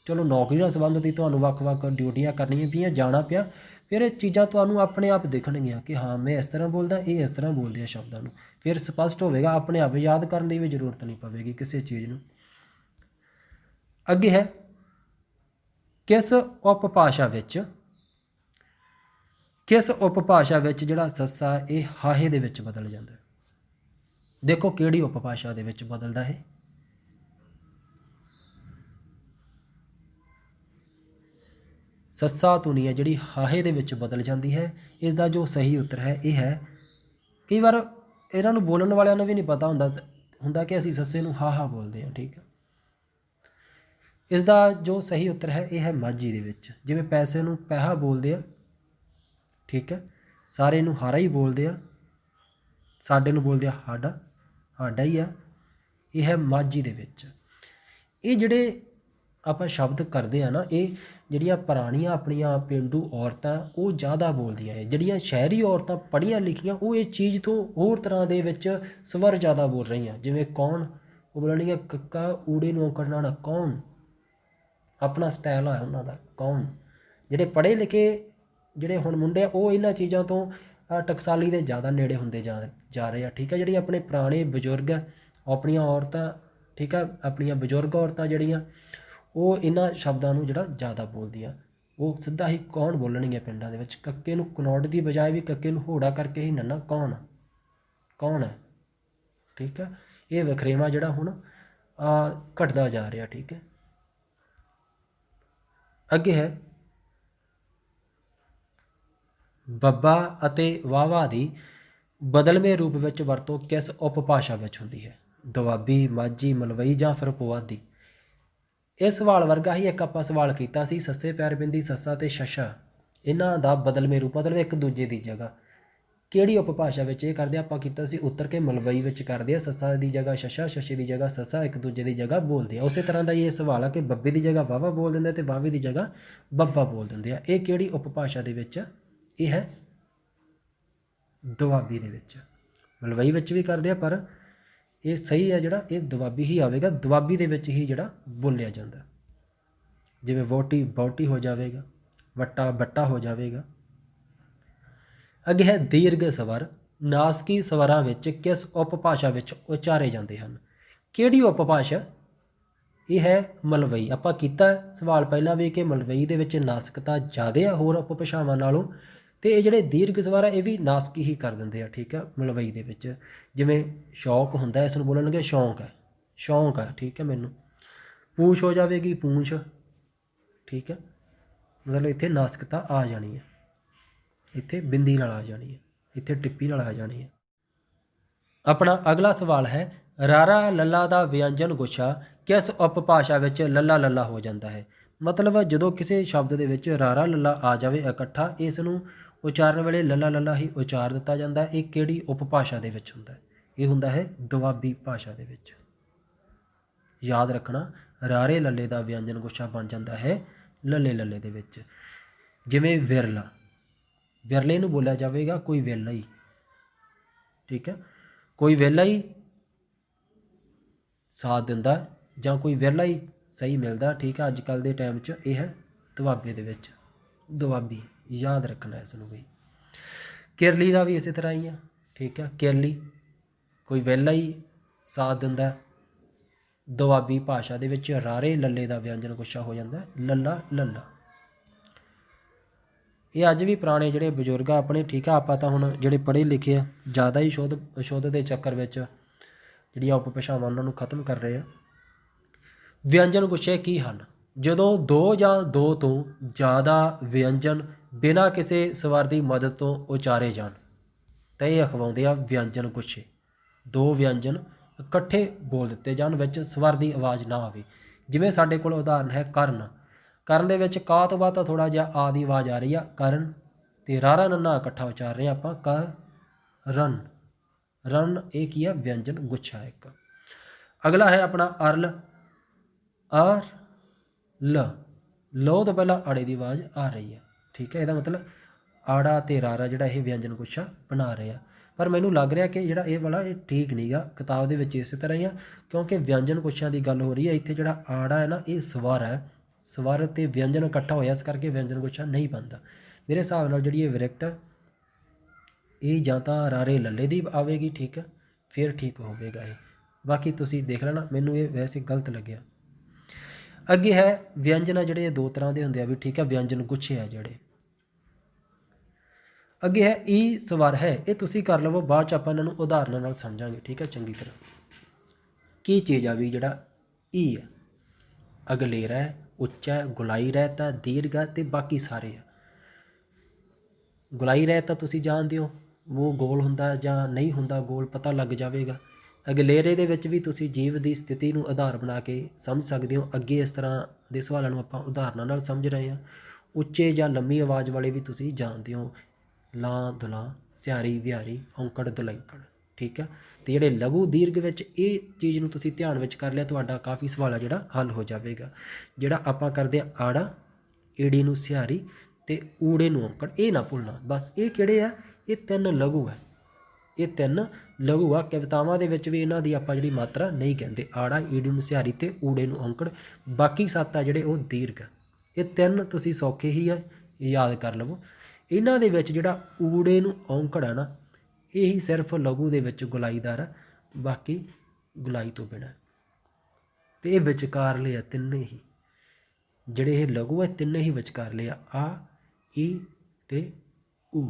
ਚਲੋ ਨੌਕਰੀ ਨਾਲ ਸੰਬੰਧਿਤ ਤੁਹਾਨੂੰ ਵੱਖ-ਵੱਖ ਡਿਊਟੀਆਂ ਕਰਨੀਆਂ ਪਈਆਂ, ਜਾਣਾ ਪਿਆ, ਫਿਰ ਇਹ ਚੀਜ਼ਾਂ ਤੁਹਾਨੂੰ ਆਪਣੇ ਆਪ ਦਿਖਣਗੀਆਂ ਕਿ ਹਾਂ ਮੈਂ ਇਸ ਤਰ੍ਹਾਂ ਬੋਲਦਾ, ਇਹ ਇਸ ਤਰ੍ਹਾਂ ਬੋਲਦੇ ਆ ਸ਼ਬਦਾਂ ਨੂੰ, ਫਿਰ ਸਪਸ਼ਟ ਹੋਵੇਗਾ, ਆਪਣੇ ਆਪ ਯਾਦ ਕਰਨ ਦੀ ਵੀ ਜ਼ਰੂਰਤ ਨਹੀਂ ਪਵੇਗੀ ਕਿਸੇ ਚੀਜ਼ ਨੂੰ। ਅੱਗੇ ਹੈ ਕਿਸ ਉਪਭਾਸ਼ਾ ਵਿੱਚ ਜਿਹੜਾ ਸੱਸਾ ਇਹ ਹਾਹੇ ਦੇ ਵਿੱਚ ਬਦਲ ਜਾਂਦਾ। ਦੇਖੋ ਕਿਹੜੀ ਉਪਭਾਸ਼ਾ ਦੇ ਵਿੱਚ ਬਦਲਦਾ ਹੈ। ਸੱਸਾ ਧੁਨੀ ਹੈ ਜਿਹੜੀ ਹਾਹੇ ਦੇ ਵਿੱਚ ਬਦਲ ਜਾਂਦੀ ਹੈ। ਇਸ ਦਾ ਜੋ ਸਹੀ ਉੱਤਰ ਹੈ ਇਹ ਹੈ, ਕਈ ਵਾਰ ਇਹਨਾਂ ਨੂੰ ਬੋਲਣ ਵਾਲਿਆਂ ਨੂੰ ਵੀ ਨਹੀਂ ਪਤਾ ਹੁੰਦਾ ਕਿ ਅਸੀਂ ਸੱਸੇ ਨੂੰ ਹਾਹਾ ਬੋਲਦੇ ਹਾਂ। ਠੀਕ ਹੈ, ਇਸ ਦਾ ਜੋ ਸਹੀ ਉੱਤਰ ਹੈ ਇਹ ਹੈ ਮਾਝੀ ਦੇ ਵਿੱਚ। ਜਿਵੇਂ ਪੈਸੇ ਨੂੰ ਪੈਸਾ ਬੋਲਦੇ ਆ, ਠੀਕ ਹੈ, ਸਾਰੇ ਨੂੰ ਹਾਰਾ ਹੀ ਬੋਲਦੇ ਆ, ਸਾਡੇ ਨੂੰ ਬੋਲਦੇ ਆ ਸਾਡਾ ਹੀ ਆ, ਇਹ ਹੈ ਮਾਝੀ ਦੇ ਵਿੱਚ। ਇਹ ਜਿਹੜੇ ਆਪਾਂ ਸ਼ਬਦ ਕਰਦੇ ਆ ਨਾ, ਇਹ ਜਿਹੜੀਆਂ ਪੁਰਾਣੀਆਂ ਆਪਣੀਆਂ ਪੇਂਡੂ ਔਰਤਾਂ ਉਹ ਜ਼ਿਆਦਾ ਬੋਲਦੀਆਂ ਹੈ। ਜਿਹੜੀਆਂ ਸ਼ਹਿਰੀ ਔਰਤਾਂ ਪੜ੍ਹੀਆਂ ਲਿਖੀਆਂ ਉਹ ਇਹ ਚੀਜ਼ ਤੋਂ ਹੋਰ ਤਰ੍ਹਾਂ ਦੇ ਵਿੱਚ ਸਵਰ ਜ਼ਿਆਦਾ ਬੋਲ ਰਹੀਆਂ। ਜਿਵੇਂ ਕੌਣ, ਉਹ ਬੋਲਣਗੀਆਂ ਕੱਕਾ ਊੜੇ ਨੂੰ ਔਂਕੜ ਨਾਲ ਕੌਣ, ਆਪਣਾ ਸਟਾਈਲ ਆ ਉਹਨਾਂ ਦਾ ਕੌਣ। ਜਿਹੜੇ ਪੜ੍ਹੇ ਲਿਖੇ ਜਿਹੜੇ ਹੁਣ ਮੁੰਡੇ ਆ ਉਹ ਇਹਨਾਂ ਚੀਜ਼ਾਂ ਤੋਂ ਟਕਸਾਲੀ ਦੇ ਜ਼ਿਆਦਾ ਨੇੜੇ ਹੁੰਦੇ ਜਾ ਰਹੇ ਆ। ਠੀਕ ਹੈ, ਜਿਹੜੀ ਆਪਣੇ ਪੁਰਾਣੇ ਬਜ਼ੁਰਗ ਆ, ਆਪਣੀਆਂ ਔਰਤਾਂ, ਠੀਕ ਆ, ਆਪਣੀਆਂ ਬਜ਼ੁਰਗ ਔਰਤਾਂ ਜਿਹੜੀਆਂ ਉਹ ਇਹਨਾਂ ਸ਼ਬਦਾਂ ਨੂੰ ਜਿਹੜਾ ਜ਼ਿਆਦਾ ਬੋਲਦੀਆਂ, ਉਹ ਸਿੱਧਾ ਹੀ ਕੌਣ ਬੋਲਣਗੀਆਂ ਪਿੰਡਾਂ ਦੇ ਵਿੱਚ। ਕੱਕੇ ਨੂੰ ਕਨੌੜ ਦੀ ਬਜਾਏ ਵੀ ਕੱਕੇ ਨੂੰ ਹੋੜਾ ਕਰਕੇ ਹੀ ਨੰਨਾ ਕੌਣ ਹੈ। ਠੀਕ ਹੈ, ਇਹ ਵਖਰੇਵਾਂ ਜਿਹੜਾ ਹੁਣ ਘਟਦਾ ਜਾ ਰਿਹਾ। ਠੀਕ ਹੈ, ਅੱਗੇ ਹੈ ਬੱਬਾ ਅਤੇ ਵਾਵਾ ਦੀ ਬਦਲਵੇਂ ਰੂਪ ਵਿੱਚ ਵਰਤੋਂ ਕਿਸ ਉਪਭਾਸ਼ਾ ਵਿੱਚ ਹੁੰਦੀ ਹੈ। ਦੁਆਬੀ, ਮਾਝੀ, ਮਲਵਈ ਜਾਂ ਫਿਰ ਪੁਆਧੀ। ਇਸ ਸਵਾਲ ਵਰਗਾ ਹੀ ਇੱਕ ਆਪਾਂ ਸਵਾਲ ਕੀਤਾ ਸੀ, ਸੱਸੇ ਪੈਰ ਬਿੰਦੀ ਸੱਸਾ ਤੇ ਛੱਛਾ, ਇਹਨਾਂ ਦਾ ਬਦਲਵੇਂ ਰੂਪ ਮਤਲਬ ਇੱਕ ਦੂਜੇ ਦੀ ਜਗ੍ਹਾ ਕਿਹੜੀ ਉਪਭਾਸ਼ਾ ਵਿੱਚ ਇਹ ਕਰਦੇ ਆਪਾਂ ਕੀਤਾ ਸੀ ਉੱਤਰ ਕੇ ਮਲਵਈ ਵਿੱਚ ਕਰਦੇ ਆ। ਸੱਸਾ ਦੀ ਜਗ੍ਹਾ ਛੱਛਾ, ਛੱਛੇ ਦੀ ਜਗ੍ਹਾ ਸੱਸਾ, ਇੱਕ ਦੂਜੇ ਦੀ ਜਗ੍ਹਾ ਬੋਲਦੇ ਆ। ਉਸੇ ਤਰ੍ਹਾਂ ਦਾ ਇਹ ਸਵਾਲ ਆ ਕਿ ਬੱਬੇ ਦੀ ਜਗ੍ਹਾ ਵਾਵਾ ਬੋਲ ਦਿੰਦੇ ਅਤੇ ਵਾਵੇ ਦੀ ਜਗ੍ਹਾ ਬੱਬਾ ਬੋਲ ਦਿੰਦੇ ਆ। ਇਹ ਕਿਹੜੀ ਉਪਭਾਸ਼ਾ ਦੇ ਵਿੱਚ? ਇਹ ਹੈ ਦੁਆਬੀ ਦੇ ਵਿੱਚ। ਮਲਵਈ ਵਿੱਚ ਵੀ ਕਰਦੇ ਆ ਪਰ ਇਹ ਸਹੀ ਹੈ ਜਿਹੜਾ ਇਹ ਦੁਆਬੀ ਹੀ ਆਵੇਗਾ। ਦੁਆਬੀ ਦੇ ਵਿੱਚ ਹੀ ਜਿਹੜਾ ਬੋਲਿਆ ਜਾਂਦਾ। ਜਿਵੇਂ ਵੋਟੀ ਬੌਟੀ ਹੋ ਜਾਵੇਗਾ, ਵੱਟਾ ਬੱਟਾ ਹੋ ਜਾਵੇਗਾ। ਅੱਗੇ ਹੈ ਦੀਰਘ ਸਵਰ ਨਾਸਕੀ ਸਵਰਾਂ ਵਿੱਚ ਕਿਸ ਉਪਭਾਸ਼ਾ ਵਿੱਚ ਉਚਾਰੇ ਜਾਂਦੇ ਹਨ। ਕਿਹੜੀ ਉਪਭਾਸ਼ਾ? ਇਹ ਹੈ ਮਲਵਈ। ਆਪਾਂ ਕੀਤਾ ਸਵਾਲ ਪਹਿਲਾਂ ਵੀ ਕਿ ਮਲਵਈ ਦੇ ਵਿੱਚ ਨਾਸਕਤਾ ਜ਼ਿਆਦਾ ਆ ਹੋਰ ਉਪਭਾਸ਼ਾਵਾਂ ਨਾਲੋਂ, ਅਤੇ ਇਹ ਜਿਹੜੇ ਦੀਰਘ ਸਵਰ ਆ ਇਹ ਵੀ ਨਾਸਕੀ ਹੀ ਕਰ ਦਿੰਦੇ ਆ। ਠੀਕ ਆ, ਮਲਵਈ ਦੇ ਵਿੱਚ ਜਿਵੇਂ ਸ਼ੌਕ ਹੁੰਦਾ ਇਸ ਨੂੰ ਬੋਲਣਗੇ ਸ਼ੌਂਕ ਹੈ। ਠੀਕ ਹੈ, ਮੈਨੂੰ ਪੂਛ ਹੋ ਜਾਵੇਗੀ ਪੂੰਛ। ਠੀਕ ਹੈ, ਮਤਲਬ ਇੱਥੇ ਨਾਸਕਤਾ ਆ ਜਾਣੀ ਹੈ, ਇੱਥੇ ਬਿੰਦੀ ਨਾਲ ਆ ਜਾਣੀ ਹੈ, ਇੱਥੇ ਟਿੱਪੀ ਨਾਲ ਆ ਜਾਣੀ ਹੈ। ਆਪਣਾ ਅਗਲਾ ਸਵਾਲ ਹੈ ਰਾਰਾ ਲੱਲਾ ਦਾ ਵਿਅੰਜਨ ਗੁੱਛਾ ਕਿਸ ਉਪਭਾਸ਼ਾ ਵਿੱਚ ਲੱਲਾ ਹੋ ਜਾਂਦਾ ਹੈ। ਮਤਲਬ ਜਦੋਂ ਕਿਸੇ ਸ਼ਬਦ ਦੇ ਵਿੱਚ ਰਾਰਾ ਲੱਲਾ ਆ ਜਾਵੇ ਇਕੱਠਾ, ਇਸ ਨੂੰ ਉਚਾਰਨ ਵੇਲੇ ਲੱਲਾ ਹੀ ਉਚਾਰ ਦਿੱਤਾ ਜਾਂਦਾ। ਇਹ ਕਿਹੜੀ ਉਪਭਾਸ਼ਾ ਦੇ ਵਿੱਚ ਹੁੰਦਾ? ਇਹ ਹੁੰਦਾ ਹੈ ਦੁਆਬੀ ਭਾਸ਼ਾ ਦੇ ਵਿੱਚ। ਯਾਦ ਰੱਖਣਾ, ਰਾਰੇ ਲੱਲੇ ਦਾ ਵਿਅੰਜਨ ਗੁੱਛਾ ਬਣ ਜਾਂਦਾ ਹੈ ਲੱਲੇ ਦੇ ਵਿੱਚ। ਜਿਵੇਂ ਵਿਰਲੇ ਨੂੰ ਬੋਲਿਆ ਜਾਵੇਗਾ ਕੋਈ ਵੇਲਾ ਹੀ। ਠੀਕ ਹੈ, ਕੋਈ ਵੇਲਾ ਹੀ ਸਾਥ ਦਿੰਦਾ ਜਾਂ ਕੋਈ ਵਿਰਲਾ ਹੀ ਸਹੀ ਮਿਲਦਾ। ਠੀਕ ਹੈ, ਅੱਜ ਕੱਲ੍ਹ ਦੇ ਟਾਈਮ 'ਚ ਇਹ ਹੈ ਦੁਆਬੇ ਦੇ ਵਿੱਚ ਦੁਆਬੀ। ਯਾਦ ਰੱਖਣਾ ਇਸ ਨੂੰ ਵੀ। ਕਿਰਲੀ ਦਾ ਵੀ ਇਸੇ ਤਰ੍ਹਾਂ ਹੀ ਆ। ਠੀਕ ਹੈ, ਕਿਰਲੀ ਕੋਈ ਵਿਰਲਾ ਹੀ ਸਾਥ ਦਿੰਦਾ। ਦੁਆਬੀ ਭਾਸ਼ਾ ਦੇ ਵਿੱਚ ਰਾਰੇ ਲੱਲੇ ਦਾ ਵਿਅੰਜਨ ਗੁੱਛਾ ਹੋ ਜਾਂਦਾ ਲੱਲਾ। ਇਹ ਅੱਜ ਵੀ ਪੁਰਾਣੇ ਜਿਹੜੇ ਬਜ਼ੁਰਗ ਆ ਆਪਣੇ, ਠੀਕ ਆ, ਆਪਾਂ ਤਾਂ ਹੁਣ ਜਿਹੜੇ ਪੜ੍ਹੇ ਲਿਖੇ ਆ ਜ਼ਿਆਦਾ ਹੀ ਸ਼ੁੱਧ ਦੇ ਚੱਕਰ ਵਿੱਚ ਜਿਹੜੀਆਂ ਉਪਭਾਸ਼ਾਵਾਂ ਉਹਨਾਂ ਨੂੰ ਖਤਮ ਕਰ ਰਹੇ ਆ। ਵਿਅੰਜਨ ਗੁੱਛੇ ਕੀ ਹਨ? ਜਦੋਂ ਦੋ ਜਾਂ ਦੋ ਤੋਂ ਜ਼ਿਆਦਾ ਵਿਅੰਜਨ ਬਿਨਾਂ ਕਿਸੇ ਸਵਰ ਦੀ ਮਦਦ ਤੋਂ ਉਚਾਰੇ ਜਾਣ ਤਾਂ ਇਹ ਅਖਵਾਉਂਦੇ ਆ ਵਿਅੰਜਨ ਗੁੱਛੇ। ਦੋ ਵਿਅੰਜਨ ਇਕੱਠੇ ਬੋਲ ਦਿੱਤੇ ਜਾਣ, ਵਿੱਚ ਸਵਰ ਦੀ ਆਵਾਜ਼ ਨਾ ਆਵੇ। ਜਿਵੇਂ ਸਾਡੇ ਕੋਲ ਉਦਾਹਰਨ ਹੈ ਕਰਨ ਦੇ ਵਿੱਚ ਕਾ ਤੋਂ ਬਾਅਦ ਤਾਂ ਥੋੜ੍ਹਾ ਜਿਹਾ ਆ ਦੀ ਆਵਾਜ਼ ਆ ਰਹੀ ਆ ਕਰਨ, ਅਤੇ ਰਾਰਾ ਨੰਨਾ ਇਕੱਠਾ ਉਚਾਰ ਰਹੇ ਆਪਾਂ ਰਨ। ਇਹ ਕੀ ਆ? ਵਿਅੰਜਨ ਗੁੱਛਾ ਇੱਕ। ਅਗਲਾ ਹੈ ਆਪਣਾ ਅਰਲ ਲੋ ਤੋਂ ਪਹਿਲਾਂ ਆੜੇ ਦੀ ਆਵਾਜ਼ ਆ ਰਹੀ ਹੈ। ਠੀਕ ਹੈ, ਇਹਦਾ ਮਤਲਬ ਆੜਾ ਅਤੇ ਰਾਰਾ ਜਿਹੜਾ ਇਹ ਵਿਅੰਜਨ ਗੁੱਛਾ ਬਣਾ ਰਹੇ ਆ। ਪਰ ਮੈਨੂੰ ਲੱਗ ਰਿਹਾ ਕਿ ਜਿਹੜਾ ਇਹ ਵਾਲਾ ਇਹ ਠੀਕ ਨਹੀਂ ਗਾ। ਕਿਤਾਬ ਦੇ ਵਿੱਚ ਇਸੇ ਤਰ੍ਹਾਂ ਹੀ ਆ, ਕਿਉਂਕਿ ਵਿਅੰਜਨ ਗੁੱਛਿਆਂ ਦੀ ਗੱਲ ਹੋ ਰਹੀ ਹੈ। ਇੱਥੇ ਜਿਹੜਾ ਆੜਾ ਹੈ ਨਾ ਇਹ ਸਵਰ ਹੈ, ਸਵਰ ਅਤੇ ਵਿਅੰਜਨ ਇਕੱਠਾ ਹੋਇਆ, ਇਸ ਕਰਕੇ ਵਿਅੰਜਨ ਗੁੱਛਾ ਨਹੀਂ ਬਣਦਾ। ਮੇਰੇ ਹਿਸਾਬ ਨਾਲ ਜਿਹੜੀ ਇਹ ਵਿਰਕਟ ਇਹ ਜਾਂ ਤਾਂ ਰਾਰੇ ਲੱਲੇ ਦੀ ਆਵੇਗੀ, ਠੀਕ ਹੈ, ਫਿਰ ਠੀਕ ਹੋਵੇਗਾ ਇਹ। ਬਾਕੀ ਤੁਸੀਂ ਦੇਖ ਲੈਣਾ, ਮੈਨੂੰ ਇਹ ਵੈਸੇ ਗਲਤ ਲੱਗਿਆ। ਅੱਗੇ ਹੈ ਵਿਅੰਜਨ ਆ ਜਿਹੜੇ ਦੋ ਤਰ੍ਹਾਂ ਦੇ ਹੁੰਦੇ ਆ ਵੀ, ਠੀਕ ਹੈ, ਵਿਅੰਜਨ ਗੁੱਛੇ ਆ ਜਿਹੜੇ। ਅੱਗੇ ਹੈ ਈ ਸਵਰ ਹੈ, ਇਹ ਤੁਸੀਂ ਕਰ ਲਵੋ, ਬਾਅਦ 'ਚ ਆਪਾਂ ਇਹਨਾਂ ਨੂੰ ਉਦਾਹਰਨਾਂ ਨਾਲ ਸਮਝਾਂਗੇ, ਠੀਕ ਹੈ, ਚੰਗੀ ਤਰ੍ਹਾਂ। ਕੀ ਚੀਜ਼ ਆ ਵੀ ਜਿਹੜਾ ਈ ਹੈ, ਅਗਲੇਰਾ ਹੈ, ਉੱਚਾ ਹੈ, ਗੁਲਾਈ ਰਹਿਤ ਹੈ, ਦੀਰਘ ਹੈ ਅਤੇ ਬਾਕੀ ਸਾਰੇ ਆ। ਗੁਲਾਈ ਰਹਿਤ ਤਾਂ ਤੁਸੀਂ ਜਾਣਦੇ ਹੋ, ਉਹ ਗੋਲ ਹੁੰਦਾ ਜਾਂ ਨਹੀਂ ਹੁੰਦਾ, ਗੋਲ ਪਤਾ ਲੱਗ ਜਾਵੇਗਾ। ਅਗਲੇਰੇ ਦੇ ਵਿੱਚ ਵੀ ਤੁਸੀਂ ਜੀਵ ਦੀ ਸਥਿਤੀ ਨੂੰ ਆਧਾਰ ਬਣਾ ਕੇ ਸਮਝ ਸਕਦੇ ਹੋ। ਅੱਗੇ ਇਸ ਤਰ੍ਹਾਂ ਦੇ ਸਵਾਲਾਂ ਨੂੰ ਆਪਾਂ ਉਦਾਹਰਨਾਂ ਨਾਲ ਸਮਝ ਰਹੇ ਹਾਂ। ਉੱਚੇ ਜਾਂ ਲੰਮੀ ਆਵਾਜ਼ ਵਾਲੇ ਵੀ ਤੁਸੀਂ ਜਾਣਦੇ ਹੋ, ਲਾਂ ਦੁਲਾਂ, ਸਿਆਰੀ ਵਿਹਾਰੀ, ਔਂਕੜ ਦੁਲੈਂਕੜ, ਠੀਕ ਹੈ। ਅਤੇ ਜਿਹੜੇ ਲਘੂ ਦੀਰਘ ਵਿੱਚ ਇਹ ਚੀਜ਼ ਨੂੰ ਤੁਸੀਂ ਧਿਆਨ ਵਿੱਚ ਕਰ ਲਿਆ, ਤੁਹਾਡਾ ਕਾਫੀ ਸਵਾਲ ਆ ਜਿਹੜਾ ਹੱਲ ਹੋ ਜਾਵੇਗਾ। ਜਿਹੜਾ ਆਪਾਂ ਕਰਦੇ ਹਾਂ ਆੜਾ, ਏੜੀ ਨੂੰ ਸਿਹਾਰੀ ਅਤੇ ਊੜੇ ਨੂੰ ਔਂਕੜ, ਇਹ ਨਾ ਭੁੱਲਣਾ ਬਸ। ਇਹ ਕਿਹੜੇ ਆ? ਇਹ ਤਿੰਨ ਲਘੂ ਹੈ, ਇਹ ਤਿੰਨ ਲਘੂ ਆ। ਕਵਿਤਾਵਾਂ ਦੇ ਵਿੱਚ ਵੀ ਇਹਨਾਂ ਦੀ ਆਪਾਂ ਜਿਹੜੀ ਮਾਤਰਾ ਨਹੀਂ ਕਹਿੰਦੇ, ਆੜਾ, ਈੜੀ ਨੂੰ ਸਿਹਾਰੀ ਅਤੇ ਊੜੇ ਨੂੰ ਔਂਕੜ। ਬਾਕੀ 7 ਆ ਜਿਹੜੇ ਉਹ ਦੀਰਘ। ਇਹ ਤਿੰਨ ਤੁਸੀਂ ਸੌਖੇ ਹੀ ਆ, ਯਾਦ ਕਰ ਲਵੋ। ਇਹਨਾਂ ਦੇ ਵਿੱਚ ਜਿਹੜਾ ਊੜੇ ਨੂੰ ਔਂਕੜ ਆ ਨਾ, ਇਹੀ ਸਿਰਫ ਲਘੂ ਦੇ ਵਿੱਚ ਗੁਲਾਈਦਾਰ ਆ, ਬਾਕੀ ਗੁਲਾਈ ਤੋਂ ਬਿਨਾਂ। ਅਤੇ ਇਹ ਵਿਚਕਾਰਲੇ ਆ ਤਿੰਨੇ ਹੀ, ਜਿਹੜੇ ਇਹ ਲਘੂ ਹੈ ਤਿੰਨੇ ਹੀ ਵਿਚਕਾਰਲੇ ਆ, ਆ, ਈ ਅਤੇ ਊ।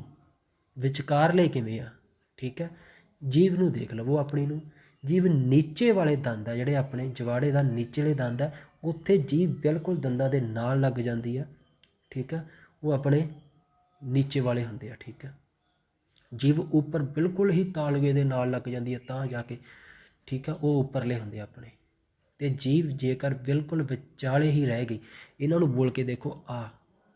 ਵਿਚਕਾਰਲੇ ਕਿਵੇਂ ਆ, ਠੀਕ ਹੈ। ਜੀਭ ਨੂੰ ਦੇਖ ਲਵੋ ਆਪਣੀ ਨੂੰ, ਜੀਭ ਨੀਚੇ ਵਾਲੇ ਦੰਦ ਆ ਜਿਹੜੇ ਆਪਣੇ ਜਵਾੜੇ ਦਾ ਨੀਚਲੇ ਦੰਦ ਹੈ, ਉੱਥੇ ਜੀਭ ਬਿਲਕੁਲ ਦੰਦਾਂ ਦੇ ਨਾਲ ਲੱਗ ਜਾਂਦੀ ਆ, ਠੀਕ ਹੈ, ਉਹ ਆਪਣੇ ਨੀਚੇ ਵਾਲੇ ਹੁੰਦੇ ਆ, ਠੀਕ ਹੈ। ਜੀਭ ਉੱਪਰ ਬਿਲਕੁਲ ਹੀ ਤਾਲਵੇ ਦੇ ਨਾਲ ਲੱਗ ਜਾਂਦੀ ਹੈ ਤਾਂ ਜਾ ਕੇ, ਠੀਕ ਆ, ਉਹ ਉੱਪਰਲੇ ਹੁੰਦੇ ਆਪਣੇ। ਅਤੇ ਜੀਭ ਜੇਕਰ ਬਿਲਕੁਲ ਵਿਚਾਲੇ ਹੀ ਰਹਿ ਗਈ, ਇਹਨਾਂ ਨੂੰ ਬੋਲ ਕੇ ਦੇਖੋ, ਆ,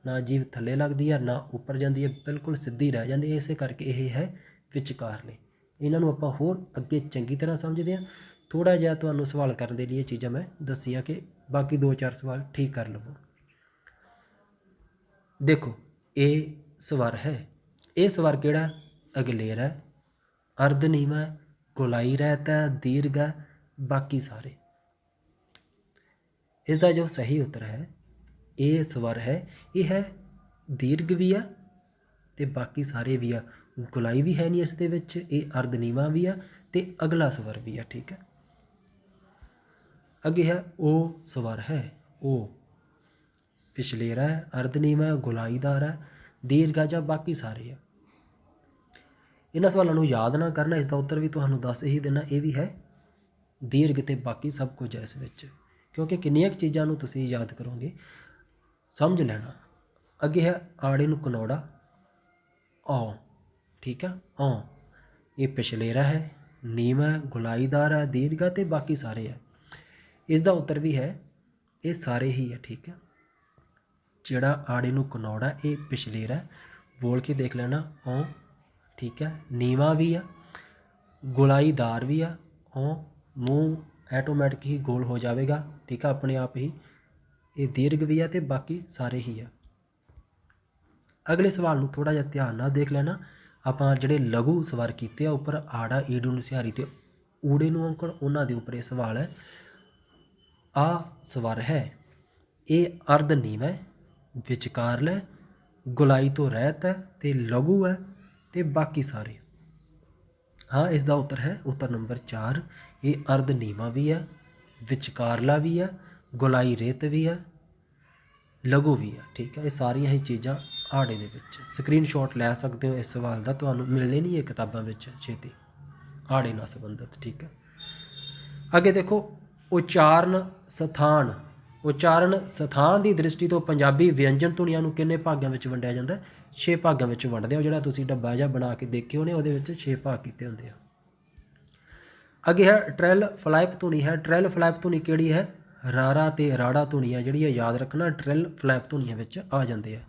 ਨਾ ਜੀਭ ਥੱਲੇ ਲੱਗਦੀ ਹੈ ਨਾ ਉੱਪਰ ਜਾਂਦੀ ਹੈ, ਬਿਲਕੁਲ ਸਿੱਧੀ ਰਹਿ ਜਾਂਦੀ ਹੈ, ਇਸੇ ਕਰਕੇ ਇਹ ਹੈ ਵਿਚਕਾਰਲੇ। ਇਹਨਾਂ ਨੂੰ ਆਪਾਂ ਹੋਰ ਅੱਗੇ ਚੰਗੀ ਤਰ੍ਹਾਂ ਸਮਝਦੇ ਹਾਂ। ਥੋੜ੍ਹਾ ਜਿਹਾ ਤੁਹਾਨੂੰ ਸਵਾਲ ਕਰਨ ਦੇ ਲਈ ਇਹ ਚੀਜ਼ਾਂ ਮੈਂ ਦੱਸੀਆਂ ਕਿ ਬਾਕੀ 2-4 ਸਵਾਲ ਠੀਕ ਕਰ ਲਵੋ। ਦੇਖੋ ਇਹ ਸਵਰ ਹੈ, ਇਹ ਸਵਰ ਕਿਹੜਾ? ਅਗਲੇਰਾ, ਅਰਧ ਨੀਵਾਂ, ਗੋਲਾਈ ਰਹਿਤ ਹੈ, ਦੀਰਘ ਹੈ, ਬਾਕੀ ਸਾਰੇ। ਇਸ ਦਾ ਜੋ ਸਹੀ ਉੱਤਰ ਹੈ, ਇਹ ਸਵਰ ਹੈ, ਇਹ ਹੈ ਦੀਰਘ ਵੀ ਆ ਅਤੇ ਬਾਕੀ ਸਾਰੇ ਵੀ ਆ। ਗੁਲਾਈ ਵੀ ਹੈ ਨਹੀਂ ਇਸ ਦੇ ਵਿੱਚ, ਇਹ ਅਰਧ ਨੀਵਾਂ ਵੀ ਆ ਅਤੇ ਅਗਲਾ ਸਵਰ ਵੀ ਆ, ਠੀਕ ਹੈ। ਅੱਗੇ ਹੈ ਉਹ ਸਵਰ ਹੈ, ਉਹ ਪਿਛਲੇਰਾ ਹੈ, ਅਰਧ ਨੀਵਾਂ, ਗੁਲਾਈਦਾਰ ਹੈ, ਦੀਰਘ ਜਾਂ ਬਾਕੀ ਸਾਰੇ ਆ। ਇਹਨਾਂ ਸਵਾਲਾਂ ਨੂੰ ਯਾਦ ਨਾ ਕਰਨਾ, ਇਸ ਦਾ ਉੱਤਰ ਵੀ ਤੁਹਾਨੂੰ ਦੱਸ ਹੀ ਦੇਣਾ, ਇਹ ਵੀ ਹੈ ਦੀਰਘ ਅਤੇ ਬਾਕੀ ਸਭ ਕੁਝ ਹੈ ਇਸ ਵਿੱਚ, ਕਿਉਂਕਿ ਕਿੰਨੀਆਂ ਕੁ ਚੀਜ਼ਾਂ ਨੂੰ ਤੁਸੀਂ ਯਾਦ ਕਰੋਗੇ, ਸਮਝ ਲੈਣਾ। ਅੱਗੇ ਹੈ ਆੜੇ ਨੂੰ ਕਨੌੜਾ, ਔ, ਠੀਕ ਹੈ, ਔ, ਇਹ ਪਿਛਲੇਰਾ ਹੈ, ਨੀਵਾਂ, ਗੁਲਾਈਦਾਰ ਹੈ, ਦੀਰਘ ਅਤੇ ਬਾਕੀ ਸਾਰੇ ਹੈ। ਇਸ ਦਾ ਉੱਤਰ ਵੀ ਹੈ ਇਹ ਸਾਰੇ ਹੀ ਹੈ, ਠੀਕ ਹੈ। ਜਿਹੜਾ ਆੜੇ ਨੂੰ ਕਨੌੜਾ, ਇਹ ਪਿਛਲੇਰਾ, ਬੋਲ ਕੇ ਦੇਖ ਲੈਣਾ, ਔ, ਠੀਕ ਹੈ, ਨੀਵਾਂ ਵੀ ਆ, ਗੁਲਾਈਦਾਰ ਵੀ ਆ, ਔ, ਮੂੰਹ ਐਟੋਮੈਟਿਕ ਹੀ ਗੋਲ ਹੋ ਜਾਵੇਗਾ, ਠੀਕ ਆ, ਆਪਣੇ ਆਪ ਹੀ। ਇਹ ਦੀਰਘ ਵੀ ਆ ਅਤੇ ਬਾਕੀ ਸਾਰੇ ਹੀ ਆ। ਅਗਲੇ ਸਵਾਲ ਨੂੰ ਥੋੜ੍ਹਾ ਜਿਹਾ ਧਿਆਨ ਨਾਲ ਦੇਖ ਲੈਣਾ। ਆਪਾਂ ਜਿਹੜੇ ਲਘੂ ਸਵਰ ਕੀਤੇ ਆ ਉੱਪਰ, ਆੜਾ, ਈੜੀ ਨੂੰ ਸਿਹਾਰੀ ਅਤੇ ਊੜੇ ਨੂੰ ਔਂਕੜ, ਉਹਨਾਂ ਦੇ ਉੱਪਰ ਇਹ ਸਵਾਲ ਹੈ। ਆ ਸਵਰ ਹੈ, ਇਹ ਅਰਧ ਨੀਵਾਂ, ਵਿਚਕਾਰਲਾ, ਗੁਲਾਈ ਤੋਂ ਰਹਿਤ ਹੈ ਅਤੇ ਲਘੂ ਹੈ ਅਤੇ ਬਾਕੀ ਸਾਰੇ। ਹਾਂ, ਇਸ ਦਾ ਉੱਤਰ ਹੈ ਉੱਤਰ ਨੰਬਰ 4। ਇਹ ਅਰਧ ਨੀਵਾਂ ਵੀ ਆ, ਵਿਚਕਾਰਲਾ ਵੀ ਆ, ਗੁਲਾਈ ਰੇਤ ਵੀ ਆ, ਲਘੂ ਵੀ ਆ, ਠੀਕ ਹੈ। ਇਹ ਸਾਰੀਆਂ ਹੀ ਚੀਜ਼ਾਂ ਆੜੇ ਦੇ ਵਿੱਚ। ਸਕਰੀਨਸ਼ਾਟ ਲੈ ਸਕਦੇ ਹੋ ਇਸ ਸਵਾਲ ਦਾ, ਤੁਹਾਨੂੰ ਮਿਲਣੇ ਨਹੀਂ ਇਹ ਕਿਤਾਬਾਂ ਵਿੱਚ ਛੇਤੀ, ਆੜੇ ਨਾਲ ਸੰਬੰਧਿਤ, ਠੀਕ ਹੈ। ਅੱਗੇ ਦੇਖੋ ਉਚਾਰਨ ਸਥਾਨ। ਉਚਾਰਨ ਸਥਾਨ ਦੀ ਦ੍ਰਿਸ਼ਟੀ ਤੋਂ ਪੰਜਾਬੀ ਵਿਅੰਜਨ ਧੁਨੀਆਂ ਨੂੰ ਕਿੰਨੇ ਭਾਗਾਂ ਵਿੱਚ ਵੰਡਿਆ ਜਾਂਦਾ? 6 ਭਾਗਾਂ ਵਿੱਚ ਵੰਡਦੇ ਹੋ। ਜਿਹੜਾ ਤੁਸੀਂ ਡੱਬਾ ਜਿਹਾ ਬਣਾ ਕੇ ਦੇਖੇ ਹੋਣੇ, ਉਹਦੇ ਵਿੱਚ 6 ਭਾਗ ਕੀਤੇ ਹੁੰਦੇ ਆ। ਅੱਗੇ ਹੈ ਟ੍ਰਿਲ ਫਲੈਪ ਧੁਨੀ ਹੈ। ਟ੍ਰਿਲ ਫਲੈਪ ਧੁਨੀ ਕਿਹੜੀ ਹੈ? ਰਾਰਾ ਅਤੇ ਰਾੜਾ ਧੁਨੀ ਹੈ ਜਿਹੜੀ ਹੈ, ਯਾਦ ਰੱਖਣਾ, ਟ੍ਰਿਲ ਫਲੈਪ ਧੁਨੀਆਂ ਵਿੱਚ ਆ ਜਾਂਦੇ ਆ।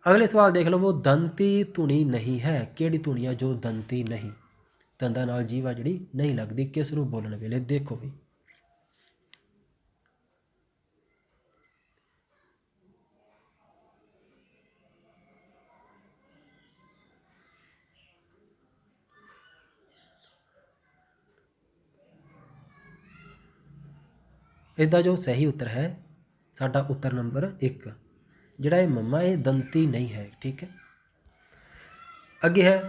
ਅਗਲੇ ਸਵਾਲ ਦੇਖ ਲਵੋ, ਦੰਤੀ ਧੁਨੀ ਨਹੀਂ ਹੈ। ਕਿਹੜੀ ਧੁਨੀ ਆ ਜੋ ਦੰਤੀ ਨਹੀਂ, ਦੰਦਾਂ ਨਾਲ ਜੀਵਾ ਜਿਹੜੀ ਨਹੀਂ ਲੱਗਦੀ, ਕਿਸ ਨੂੰ ਬੋਲਣ ਵੇਲੇ? ਦੇਖੋ ਵੀ, ਇਸ ਦਾ ਜੋ ਸਹੀ ਉੱਤਰ ਹੈ ਸਾਡਾ ਉੱਤਰ ਨੰਬਰ 1। ਜਿਹੜਾ ਇਹ ਮੰਮਾ ਇਹ ਦੰਤੀ ਨਹੀਂ ਹੈ। ਠੀਕ ਹੈ। ਅੱਗੇ ਹੈ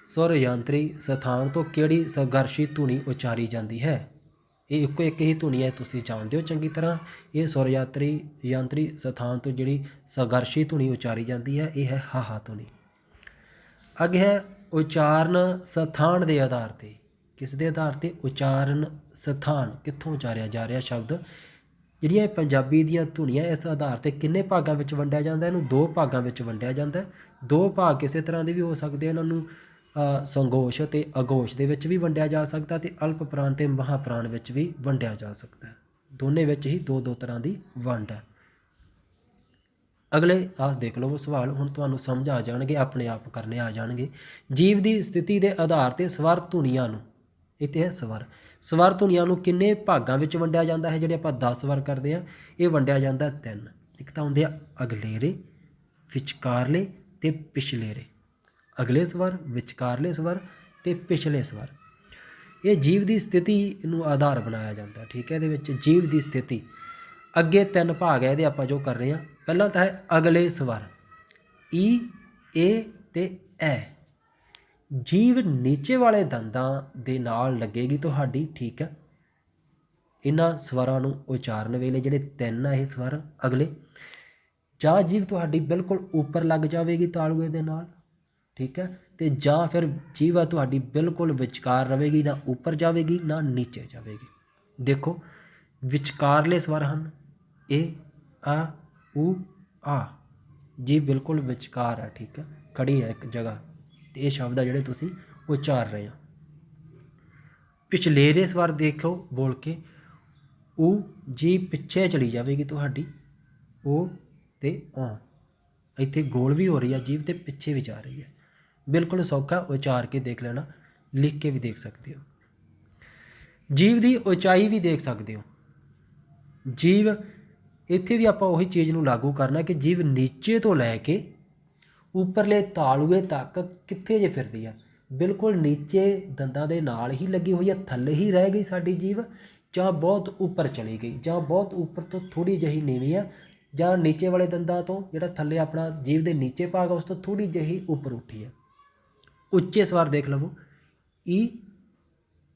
ਸੁਰ ਯੰਤਰੀ ਸਥਾਨ ਤੋਂ ਕਿਹੜੀ ਸੰਘਰਸ਼ੀ ਧੁਨੀ ਉਚਾਰੀ ਜਾਂਦੀ ਹੈ। ਇਹ ਇੱਕੋ ਇੱਕ ਹੀ ਧੁਨੀ ਹੈ, ਤੁਸੀਂ ਜਾਣਦੇ ਹੋ ਚੰਗੀ ਤਰ੍ਹਾਂ। ਇਹ ਸੁਰ ਯੰਤਰੀ ਸਥਾਨ ਤੋਂ ਜਿਹੜੀ ਸੰਘਰਸ਼ੀ ਧੁਨੀ ਉਚਾਰੀ ਜਾਂਦੀ ਹੈ ਇਹ ਹੈ ਹਾਹਾ ਧੁਨੀ। ਅੱਗੇ ਹੈ ਉਚਾਰਨ ਸਥਾਨ ਦੇ ਆਧਾਰ 'ਤੇ। ਕਿਸ ਦੇ ਆਧਾਰ 'ਤੇ? ਉਚਾਰਨ ਸਥਾਨ, ਕਿੱਥੋਂ ਉਚਾਰਿਆ ਜਾ ਰਿਹਾ ਸ਼ਬਦ। ਜਿਹੜੀਆਂ ਪੰਜਾਬੀ ਦੀਆਂ ਧੁਨੀਆਂ ਇਸ ਆਧਾਰ 'ਤੇ ਕਿੰਨੇ ਭਾਗਾਂ ਵਿੱਚ ਵੰਡਿਆ ਜਾਂਦਾ? ਇਹਨੂੰ 2 ਭਾਗਾਂ ਵਿੱਚ ਵੰਡਿਆ ਜਾਂਦਾ। 2 ਭਾਗ ਕਿਸੇ ਤਰ੍ਹਾਂ ਦੇ ਵੀ ਹੋ ਸਕਦੇ, ਇਹਨਾਂ ਨੂੰ ਸੰਗੋਸ਼ ਅਤੇ ਅਘੋਸ਼ ਦੇ ਵਿੱਚ ਵੀ ਵੰਡਿਆ ਜਾ ਸਕਦਾ ਅਤੇ ਅਲਪ ਪ੍ਰਾਣ ਅਤੇ ਮਹਾਂਪ੍ਰਾਣ ਵਿੱਚ ਵੀ ਵੰਡਿਆ ਜਾ ਸਕਦਾ। ਦੋਨੇ ਵਿੱਚ ਹੀ 2-2 ਤਰ੍ਹਾਂ ਦੀ ਵੰਡ ਹੈ। ਅਗਲੇ ਆਹ ਦੇਖ ਲਓ ਸਵਾਲ, ਹੁਣ ਤੁਹਾਨੂੰ ਸਮਝ ਆ ਜਾਣਗੇ, ਆਪਣੇ ਆਪ ਕਰਨੇ ਆ ਜਾਣਗੇ। ਜੀਵ ਦੀ ਸਥਿਤੀ ਦੇ ਆਧਾਰ 'ਤੇ ਸਵਰ ਧੁਨੀਆਂ ਨੂੰ, ਇੱਥੇ ਹੈ ਸਵਰ ਧੁਨੀਆਂ ਨੂੰ ਕਿੰਨੇ ਭਾਗਾਂ ਵਿੱਚ ਵੰਡਿਆ ਜਾਂਦਾ ਹੈ? ਜਿਹੜੇ ਆਪਾਂ 10 ਸਵਰ ਕਰਦੇ ਹਾਂ, ਇਹ ਵੰਡਿਆ ਜਾਂਦਾ 3। ਇੱਕ ਤਾਂ ਹੁੰਦੇ ਆ ਅਗਲੇਰੇ, ਵਿਚਕਾਰਲੇ ਅਤੇ ਪਿਛਲੇਰੇ। ਅਗਲੇ ਸਵਰ, ਵਿਚਕਾਰਲੇ ਸਵਰ ਅਤੇ ਪਿਛਲੇ ਸਵਰ। ਇਹ ਜੀਵ ਦੀ ਸਥਿਤੀ ਨੂੰ ਆਧਾਰ ਬਣਾਇਆ ਜਾਂਦਾ। ਠੀਕ ਹੈ। ਇਹਦੇ ਵਿੱਚ ਜੀਵ ਦੀ ਸਥਿਤੀ ਅੱਗੇ 3 ਭਾਗ ਹੈ ਇਹਦੇ, ਆਪਾਂ ਜੋ ਕਰ ਰਹੇ ਹਾਂ। ਪਹਿਲਾਂ ਤਾਂ ਹੈ ਅਗਲੇ ਸਵਰ ਈ, ਏ ਅਤੇ ਐ। ਜੀਭ ਨੀਚੇ ਵਾਲੇ ਦੰਦਾਂ ਦੇ ਨਾਲ ਲੱਗੇਗੀ ਤੁਹਾਡੀ। ਠੀਕ ਹੈ। ਇਹਨਾਂ ਸਵਰਾਂ ਨੂੰ ਉਚਾਰਨ ਵੇਲੇ ਜਿਹੜੇ 3 ਆ ਇਹ ਸਵਰ ਅਗਲੇ, ਜਾਂ ਜੀਭ ਤੁਹਾਡੀ ਬਿਲਕੁਲ ਉੱਪਰ ਲੱਗ ਜਾਵੇਗੀ ਤਾਲੂਏ ਦੇ ਨਾਲ। ਠੀਕ ਹੈ। ਅਤੇ ਜਾਂ ਫਿਰ ਜੀਭ ਆ ਤੁਹਾਡੀ ਬਿਲਕੁਲ ਵਿਚਕਾਰ ਰਹੇਗੀ, ਨਾ ਉੱਪਰ ਜਾਵੇਗੀ ਨਾ ਨੀਚੇ ਜਾਵੇਗੀ। ਦੇਖੋ ਵਿਚਕਾਰਲੇ ਸਵਰ ਹਨ ਏ, ਆ, ਊ, ਆ। ਜੀਭ ਬਿਲਕੁਲ ਵਿਚਕਾਰ ਹੈ। ਠੀਕ ਹੈ। ਖੜੀ ਹੈ ਇੱਕ ਜਗ੍ਹਾ, ਅਤੇ ਇਹ ਸ਼ਬਦ ਆ ਜਿਹੜੇ ਤੁਸੀਂ ਉਚਾਰ ਰਹੇ ਹੋ। ਪਿਛਲੇਰੇ ਸਵਰ ਦੇਖੋ ਬੋਲ ਕੇ, ਊ ਜੀਭ ਪਿੱਛੇ ਚਲੀ ਜਾਵੇਗੀ ਤੁਹਾਡੀ, ਓ ਅਤੇ ਔ। ਇੱਥੇ ਗੋਲ ਵੀ ਹੋ ਰਹੀ ਹੈ ਜੀਭ ਅਤੇ ਪਿੱਛੇ ਵੀ ਜਾ ਰਹੀ ਹੈ। ਬਿਲਕੁਲ ਸੌਖਾ, ਉਚਾਰ ਕੇ ਦੇਖ ਲੈਣਾ, ਲਿਖ ਕੇ ਵੀ ਦੇਖ ਸਕਦੇ ਹੋ। ਜੀਭ ਦੀ ਉਚਾਈ ਵੀ ਦੇਖ ਸਕਦੇ ਹੋ। ਜੀਭ ਇੱਥੇ ਵੀ ਆਪਾਂ ਉਹੀ ਚੀਜ਼ ਨੂੰ ਲਾਗੂ ਕਰਨਾ ਕਿ ਜੀਭ ਨੀਚੇ ਤੋਂ ਲੈ ਕੇ ਉੱਪਰਲੇ ਤਾਲੂਏ ਤੱਕ ਕਿੱਥੇ ਜੇ ਫਿਰਦੀ ਆ? ਬਿਲਕੁਲ ਨੀਚੇ ਦੰਦਾਂ ਦੇ ਨਾਲ ਹੀ ਲੱਗੀ ਹੋਈ ਹੈ, ਥੱਲੇ ਹੀ ਰਹਿ ਗਈ ਸਾਡੀ ਜੀਭ, ਜਾਂ ਬਹੁਤ ਉੱਪਰ ਚਲੀ ਗਈ, ਜਾਂ ਬਹੁਤ ਉੱਪਰ ਤੋਂ ਥੋੜ੍ਹੀ ਜਿਹੀ ਨੀਵੀਂ ਆ, ਜਾਂ ਨੀਚੇ ਵਾਲੇ ਦੰਦਾਂ ਤੋਂ ਜਿਹੜਾ ਥੱਲੇ ਆਪਣਾ ਜੀਭ ਦੇ ਨੀਚੇ ਭਾਗ ਉਸ ਤੋਂ ਥੋੜ੍ਹੀ ਜਿਹੀ ਉੱਪਰ ਉੱਠੀ ਹੈ। ਉੱਚੇ ਸਵਰ ਦੇਖ ਲਵੋ ਈ,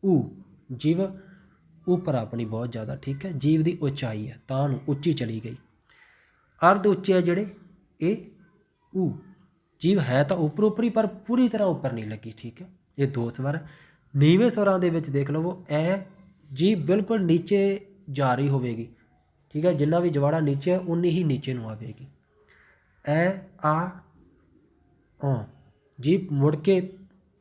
ਊ। ਜੀਭ ਉੱਪਰ ਆਪਣੀ ਬਹੁਤ ਜ਼ਿਆਦਾ। ਠੀਕ ਹੈ। ਜੀਭ ਦੀ ਉਚਾਈ ਹੈ ਤਾਂ ਨੂੰ ਉੱਚੀ ਚਲੀ ਗਈ। ਅਰਧ ਉੱਚੇ ਆ ਜਿਹੜੇ ਇਹ ਊ। ਜੀਭ ਹੈ ਤਾਂ ਉੱਪਰ ਹੀ, ਪਰ ਪੂਰੀ ਤਰ੍ਹਾਂ ਉੱਪਰ ਨਹੀਂ ਲੱਗੀ। ਠੀਕ ਹੈ। ਇਹ 2 ਸਵਰ। ਨੀਵੇਂ ਸਵਰਾਂ ਦੇ ਵਿੱਚ ਦੇਖ ਲਵੋ ਐ, ਜੀਭ ਬਿਲਕੁਲ ਨੀਚੇ ਜਾ ਰਹੀ ਹੋਵੇਗੀ। ਠੀਕ ਹੈ। ਜਿੰਨਾ ਵੀ ਜਵਾੜਾ ਨੀਚੇ ਹੈ ਉਨੀ ਹੀ ਨੀਚੇ ਨੂੰ ਆਵੇਗੀ। ਐ, ਆ, ਔ। ਜੀਭ ਮੁੜ ਕੇ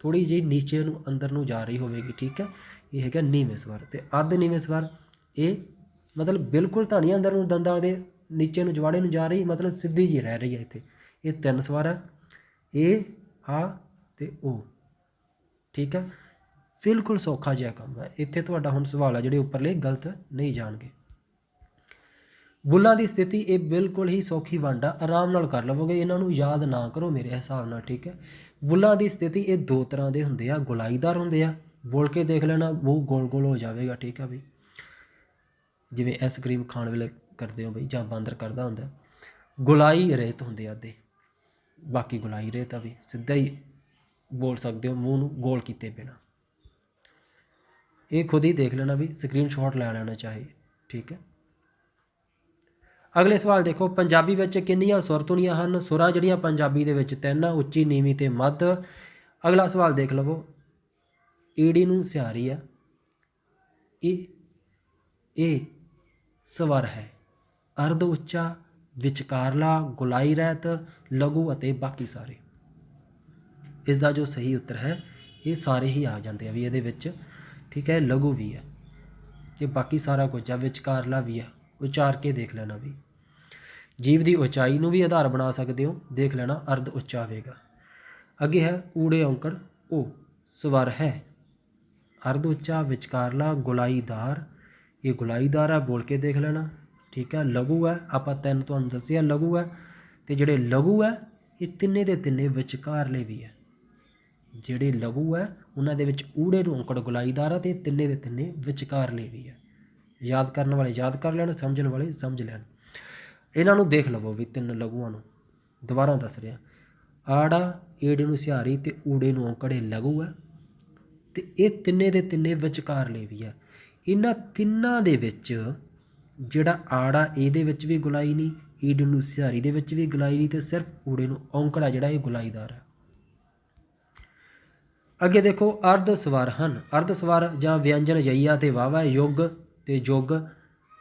ਥੋੜ੍ਹੀ ਜਿਹੀ ਨੀਚੇ ਨੂੰ ਅੰਦਰ ਨੂੰ ਜਾ ਰਹੀ ਹੋਵੇਗੀ। ਠੀਕ ਹੈ। ਇਹ ਹੈਗਾ ਨੀਵੇਂ ਸਵਰ। ਅਤੇ ਅਰਧ ਨੀਵੇਂ ਸਵਰ ਇਹ ਮਤਲਬ ਬਿਲਕੁਲ ਤਾਂ ਨਹੀਂ ਅੰਦਰ ਨੂੰ ਦੰਦਾਂ ਦੇ ਨੀਚੇ ਨੂੰ ਜਵਾੜੇ ਨੂੰ ਜਾ ਰਹੀ, ਮਤਲਬ ਸਿੱਧੀ ਜਿਹੀ ਰਹਿ ਰਹੀ ਹੈ। ਇੱਥੇ ਇਹ 3 ਸਵਰ ਹੈ ਏ, ਆ ਅਤੇ ਓ। ਠੀਕ ਹੈ। ਬਿਲਕੁਲ ਸੌਖਾ ਜਿਹਾ ਕੰਮ ਹੈ। ਇੱਥੇ ਤੁਹਾਡਾ ਹੁਣ ਸਵਾਲ ਹੈ ਜਿਹੜੇ ਉੱਪਰਲੇ ਗਲਤ ਨਹੀਂ ਜਾਣਗੇ। ਬੁੱਲਾਂ ਦੀ ਸਥਿਤੀ ਇਹ ਬਿਲਕੁਲ ਹੀ ਸੌਖੀ ਵੰਡ ਆ, ਆਰਾਮ ਨਾਲ ਕਰ ਲਵੋਗੇ, ਇਹਨਾਂ ਨੂੰ ਯਾਦ ਨਾ ਕਰੋ ਮੇਰੇ ਹਿਸਾਬ ਨਾਲ। ਠੀਕ ਹੈ। ਬੁੱਲਾਂ ਦੀ ਸਥਿਤੀ ਇਹ 2 ਤਰ੍ਹਾਂ ਦੇ ਹੁੰਦੇ ਆ, ਗੋਲਾਈਦਾਰ ਹੁੰਦੇ ਆ। ਬੋਲ ਕੇ ਦੇਖ ਲੈਣਾ, ਮੂੰਹ ਗੋਲ ਗੋਲ ਹੋ ਜਾਵੇਗਾ। ਠੀਕ ਆ ਬਈ, ਜਿਵੇਂ ਆਈਸਕ੍ਰੀਮ ਖਾਣ ਵੇਲੇ ਕਰਦੇ ਹੋ ਬਈ, ਜਾਂ ਬਾਂਦਰ ਕਰਦਾ ਹੁੰਦਾ। ਗੋਲਾਈ ਰਹਿਤ ਹੁੰਦੇ ਆ ਅੱਧੇ, ਬਾਕੀ ਗੋਲਾਈ ਰਹਿਤ ਆ ਵੀ ਸਿੱਧਾ ਹੀ ਬੋਲ ਸਕਦੇ ਹੋ ਮੂੰਹ ਨੂੰ ਗੋਲ ਕੀਤੇ ਬਿਨਾਂ। ਇਹ ਖੁਦ ਹੀ ਦੇਖ ਲੈਣਾ ਵੀ, ਸਕਰੀਨਸ਼ਾਟ ਲੈ ਲੈਣਾ ਚਾਹੇ। ਠੀਕ ਹੈ। ਅਗਲੇ ਸਵਾਲ ਦੇਖੋ, ਪੰਜਾਬੀ ਵਿੱਚ ਕਿੰਨੀਆਂ ਸੁਰ ਧੁਨੀਆਂ ਹਨ? ਸੁਰਾਂ ਜਿਹੜੀਆਂ ਪੰਜਾਬੀ ਦੇ ਵਿੱਚ 3 ਆ, ਉੱਚੀ, ਨੀਵੀਂ ਅਤੇ ਮੱਧ। ਅਗਲਾ ਸਵਾਲ ਦੇਖ ਲਵੋ, ਈੜੀ ਨੂੰ ਸਿਹਾਰੀ ਆ, ਇਹ ਸਵਰ ਹੈ। ਅਰਧ ਉੱਚਾ, ਵਿਚਕਾਰਲਾ, ਗੋਲਾਈ ਰਹਿਤ, ਲਘੂ ਅਤੇ ਬਾਕੀ ਸਾਰੇ। ਇਸ ਦਾ ਜੋ ਸਹੀ ਉੱਤਰ ਹੈ ਇਹ ਸਾਰੇ ਹੀ ਆ ਜਾਂਦੇ ਆ ਵੀ ਇਹਦੇ ਵਿੱਚ। ਠੀਕ ਹੈ। ਲਘੂ ਵੀ ਹੈ ਅਤੇ ਬਾਕੀ ਸਾਰਾ ਕੁਝ ਆ, ਵਿਚਕਾਰਲਾ ਵੀ ਆ। ਉਚਾਰ ਕੇ ਦੇਖ ਲੈਣਾ ਵੀ। ਜੀਭ ਦੀ ਉਚਾਈ ਨੂੰ ਵੀ ਆਧਾਰ ਬਣਾ ਸਕਦੇ ਹੋ, ਦੇਖ ਲੈਣਾ ਅਰਧ ਉੱਚਾ ਹੋਵੇਗਾ। ਅੱਗੇ ਹੈ ਊੜੇ ਔਂਕੜ ਓ ਸਵਰ ਹੈ। ਅਰਧ ਉੱਚਾ, ਵਿਚਕਾਰਲਾ, ਗੋਲਾਈਦਾਰ। ਇਹ ਗੋਲਾਈਦਾਰ ਆ, ਬੋਲ ਕੇ ਦੇਖ ਲੈਣਾ। ਠੀਕ ਹੈ। ਲਘੂ ਹੈ, ਆਪਾਂ 3 ਤੁਹਾਨੂੰ ਦੱਸਿਆ ਲਘੂ ਹੈ। ਅਤੇ ਜਿਹੜੇ ਲਘੂ ਹੈ ਇਹ ਤਿੰਨੇ ਦੇ ਤਿੰਨੇ ਵਿਚਕਾਰਲੇ ਵੀ ਹੈ। ਜਿਹੜੇ ਲਘੂ ਹੈ ਉਹਨਾਂ ਦੇ ਵਿੱਚ ਊੜੇ ਔਂਕੜ ਗੋਲਾਈਦਾਰ ਆ, ਅਤੇ ਤਿੰਨੇ ਦੇ ਤਿੰਨੇ ਵਿਚਕਾਰਲੇ ਵੀ ਹੈ। ਯਾਦ ਕਰਨ ਵਾਲੇ ਯਾਦ ਕਰ ਲੈਣ, ਸਮਝਣ ਵਾਲੇ ਸਮਝ ਲੈਣ। ਇਹਨਾਂ ਨੂੰ ਦੇਖ ਲਵੋ ਵੀ 3 ਲਘੂਆਂ ਨੂੰ। ਦੁਬਾਰਾ ਦੱਸ ਰਿਹਾ, ਆੜਾ ਏੜੇ ਨੂੰ ਸਿਹਾਰੀ ਤੇ ਊੜੇ ਨੂੰ ਔਂਕੜੇ ਲਘੂ ਹੈ, ਤੇ ਇਹ ਤਿੰਨੇ ਦੇ ਤਿੰਨੇ ਵਿਚਕਾਰਲੇ ਵੀ ਆ। ਇਹਨਾਂ ਤਿੰਨਾਂ ਦੇ ਵਿੱਚ ਜਿਹੜਾ ਆੜਾ ਇਹਦੇ ਵਿੱਚ ਵੀ ਗੁਲਾਈ ਨਹੀਂ, ਈੜ ਨੂੰ ਸਿਹਾਰੀ ਦੇ ਵਿੱਚ ਵੀ ਗੁਲਾਈ ਨਹੀਂ, ਤੇ ਸਿਰਫ ਊੜੇ ਨੂੰ ਔਂਕੜਾ ਜਿਹੜਾ ਇਹ ਗੁਲਾਈਦਾਰ ਹੈ। ਅੱਗੇ ਦੇਖੋ ਅਰਧ ਸਵਰ ਹਨ। ਅਰਧ ਸਵਰ ਜਾਂ ਵਿਅੰਜਨ ਯਈਆ ਤੇ ਵਾਵਾ, ਯੁੱਗ ਤੇ ਯੁੱਗ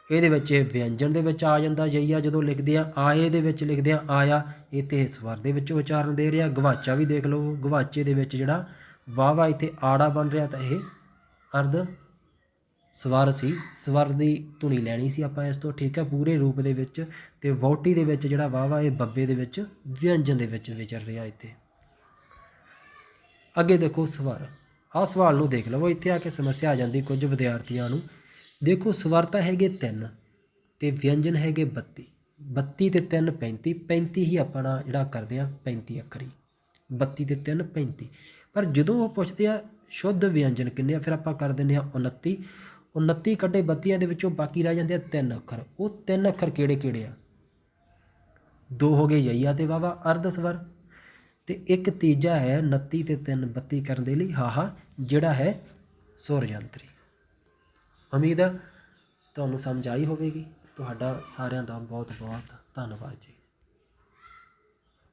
ਇਹਦੇ ਵਿੱਚ ਇਹ ਵਿਅੰਜਨ ਦੇ ਵਿੱਚ ਆ ਜਾਂਦਾ। ਯਈਆ ਜਦੋਂ ਲਿਖਦੇ ਆ, ਆਏ ਦੇ ਵਿੱਚ ਲਿਖਦੇ ਆ ਆਇਆ, ਇੱਥੇ ਸਵਰ ਦੇ ਵਿੱਚ ਉਚਾਰਨ ਦੇ ਰਿਹਾ। ਗਵਾਚਾ ਵੀ ਦੇਖ ਲਓ, ਗਵਾਚੇ ਦੇ ਵਿੱਚ ਜਿਹੜਾ ਵਾਵਾ ਇੱਥੇ ਆੜਾ ਬਣ ਰਿਹਾ, ਤਾਂ ਇਹ ਅਰਧ ਸਵਰ ਸੀ। ਸਵਰ ਦੀ ਧੁਨੀ ਲੈਣੀ ਸੀ ਆਪਾਂ ਇਸ ਤੋਂ, ਠੀਕ ਹੈ, ਪੂਰੇ ਰੂਪ ਦੇ ਵਿੱਚ। ਤੇ ਵਹੁਟੀ ਦੇ ਵਿੱਚ ਜਿਹੜਾ ਵਾਵਾ ਇਹ ਬੱਬੇ ਦੇ ਵਿੱਚ ਵਿਅੰਜਨ ਦੇ ਵਿੱਚ ਵਿਚਰ ਰਿਹਾ ਇੱਥੇ। ਅੱਗੇ ਦੇਖੋ ਸਵਰ। ਆਹ ਸਵਾਲ ਨੂੰ ਦੇਖ ਲਵੋ, ਇੱਥੇ ਆ ਕੇ ਸਮੱਸਿਆ ਆ ਜਾਂਦੀ ਕੁਝ ਵਿਦਿਆਰਥੀਆਂ ਨੂੰ। ਦੇਖੋ ਸਵਰ ਤਾਂ ਹੈਗੇ 3 ਤੇ ਵਿਅੰਜਨ ਹੈਗੇ 32। 32 ਤੇ 3 35, 35 ਹੀ ਆਪਣਾ ਜਿਹੜਾ ਕਰਦੇ ਆ 35 ਅੱਖਰੀ। 32 ਤੇ 3 35। ਪਰ ਜਦੋਂ ਉਹ ਪੁੱਛਦੇ ਆ ਸ਼ੁੱਧ ਵਿਅੰਜਨ ਕਿੰਨੇ ਆ, ਫਿਰ ਆਪਾਂ ਕਰ ਦਿੰਦੇ ਆ 29। 29 ਕੱਢੇ 32 ਦੇ ਵਿੱਚੋਂ ਬਾਕੀ ਰਹਿ ਜਾਂਦੇ ਆ 3 ਅੱਖਰ। ਉਹ 3 ਅੱਖਰ ਕਿਹੜੇ ਕਿਹੜੇ ਆ? 2 ਹੋ ਗਏ ਯਈਆ ਤੇ ਵਾਵਾ ਅਰਧ ਸਵਰ, ਤੇ ਇੱਕ ਤੀਜਾ ਹੈ 29 ਤੇ 3 32 ਕਰਨ ਦੇ ਲਈ ਹਾਹਾ, ਜਿਹੜਾ ਹੈ ਸੁਰ ਯੰਤਰੀ। ਉਮੀਦ ਹੈ ਤੁਹਾਨੂੰ ਸਮਝ ਆਈ ਹੋਵੇਗੀ। ਤੁਹਾਡਾ ਸਾਰਿਆਂ ਦਾ ਬਹੁਤ ਬਹੁਤ ਧੰਨਵਾਦ ਜੀ।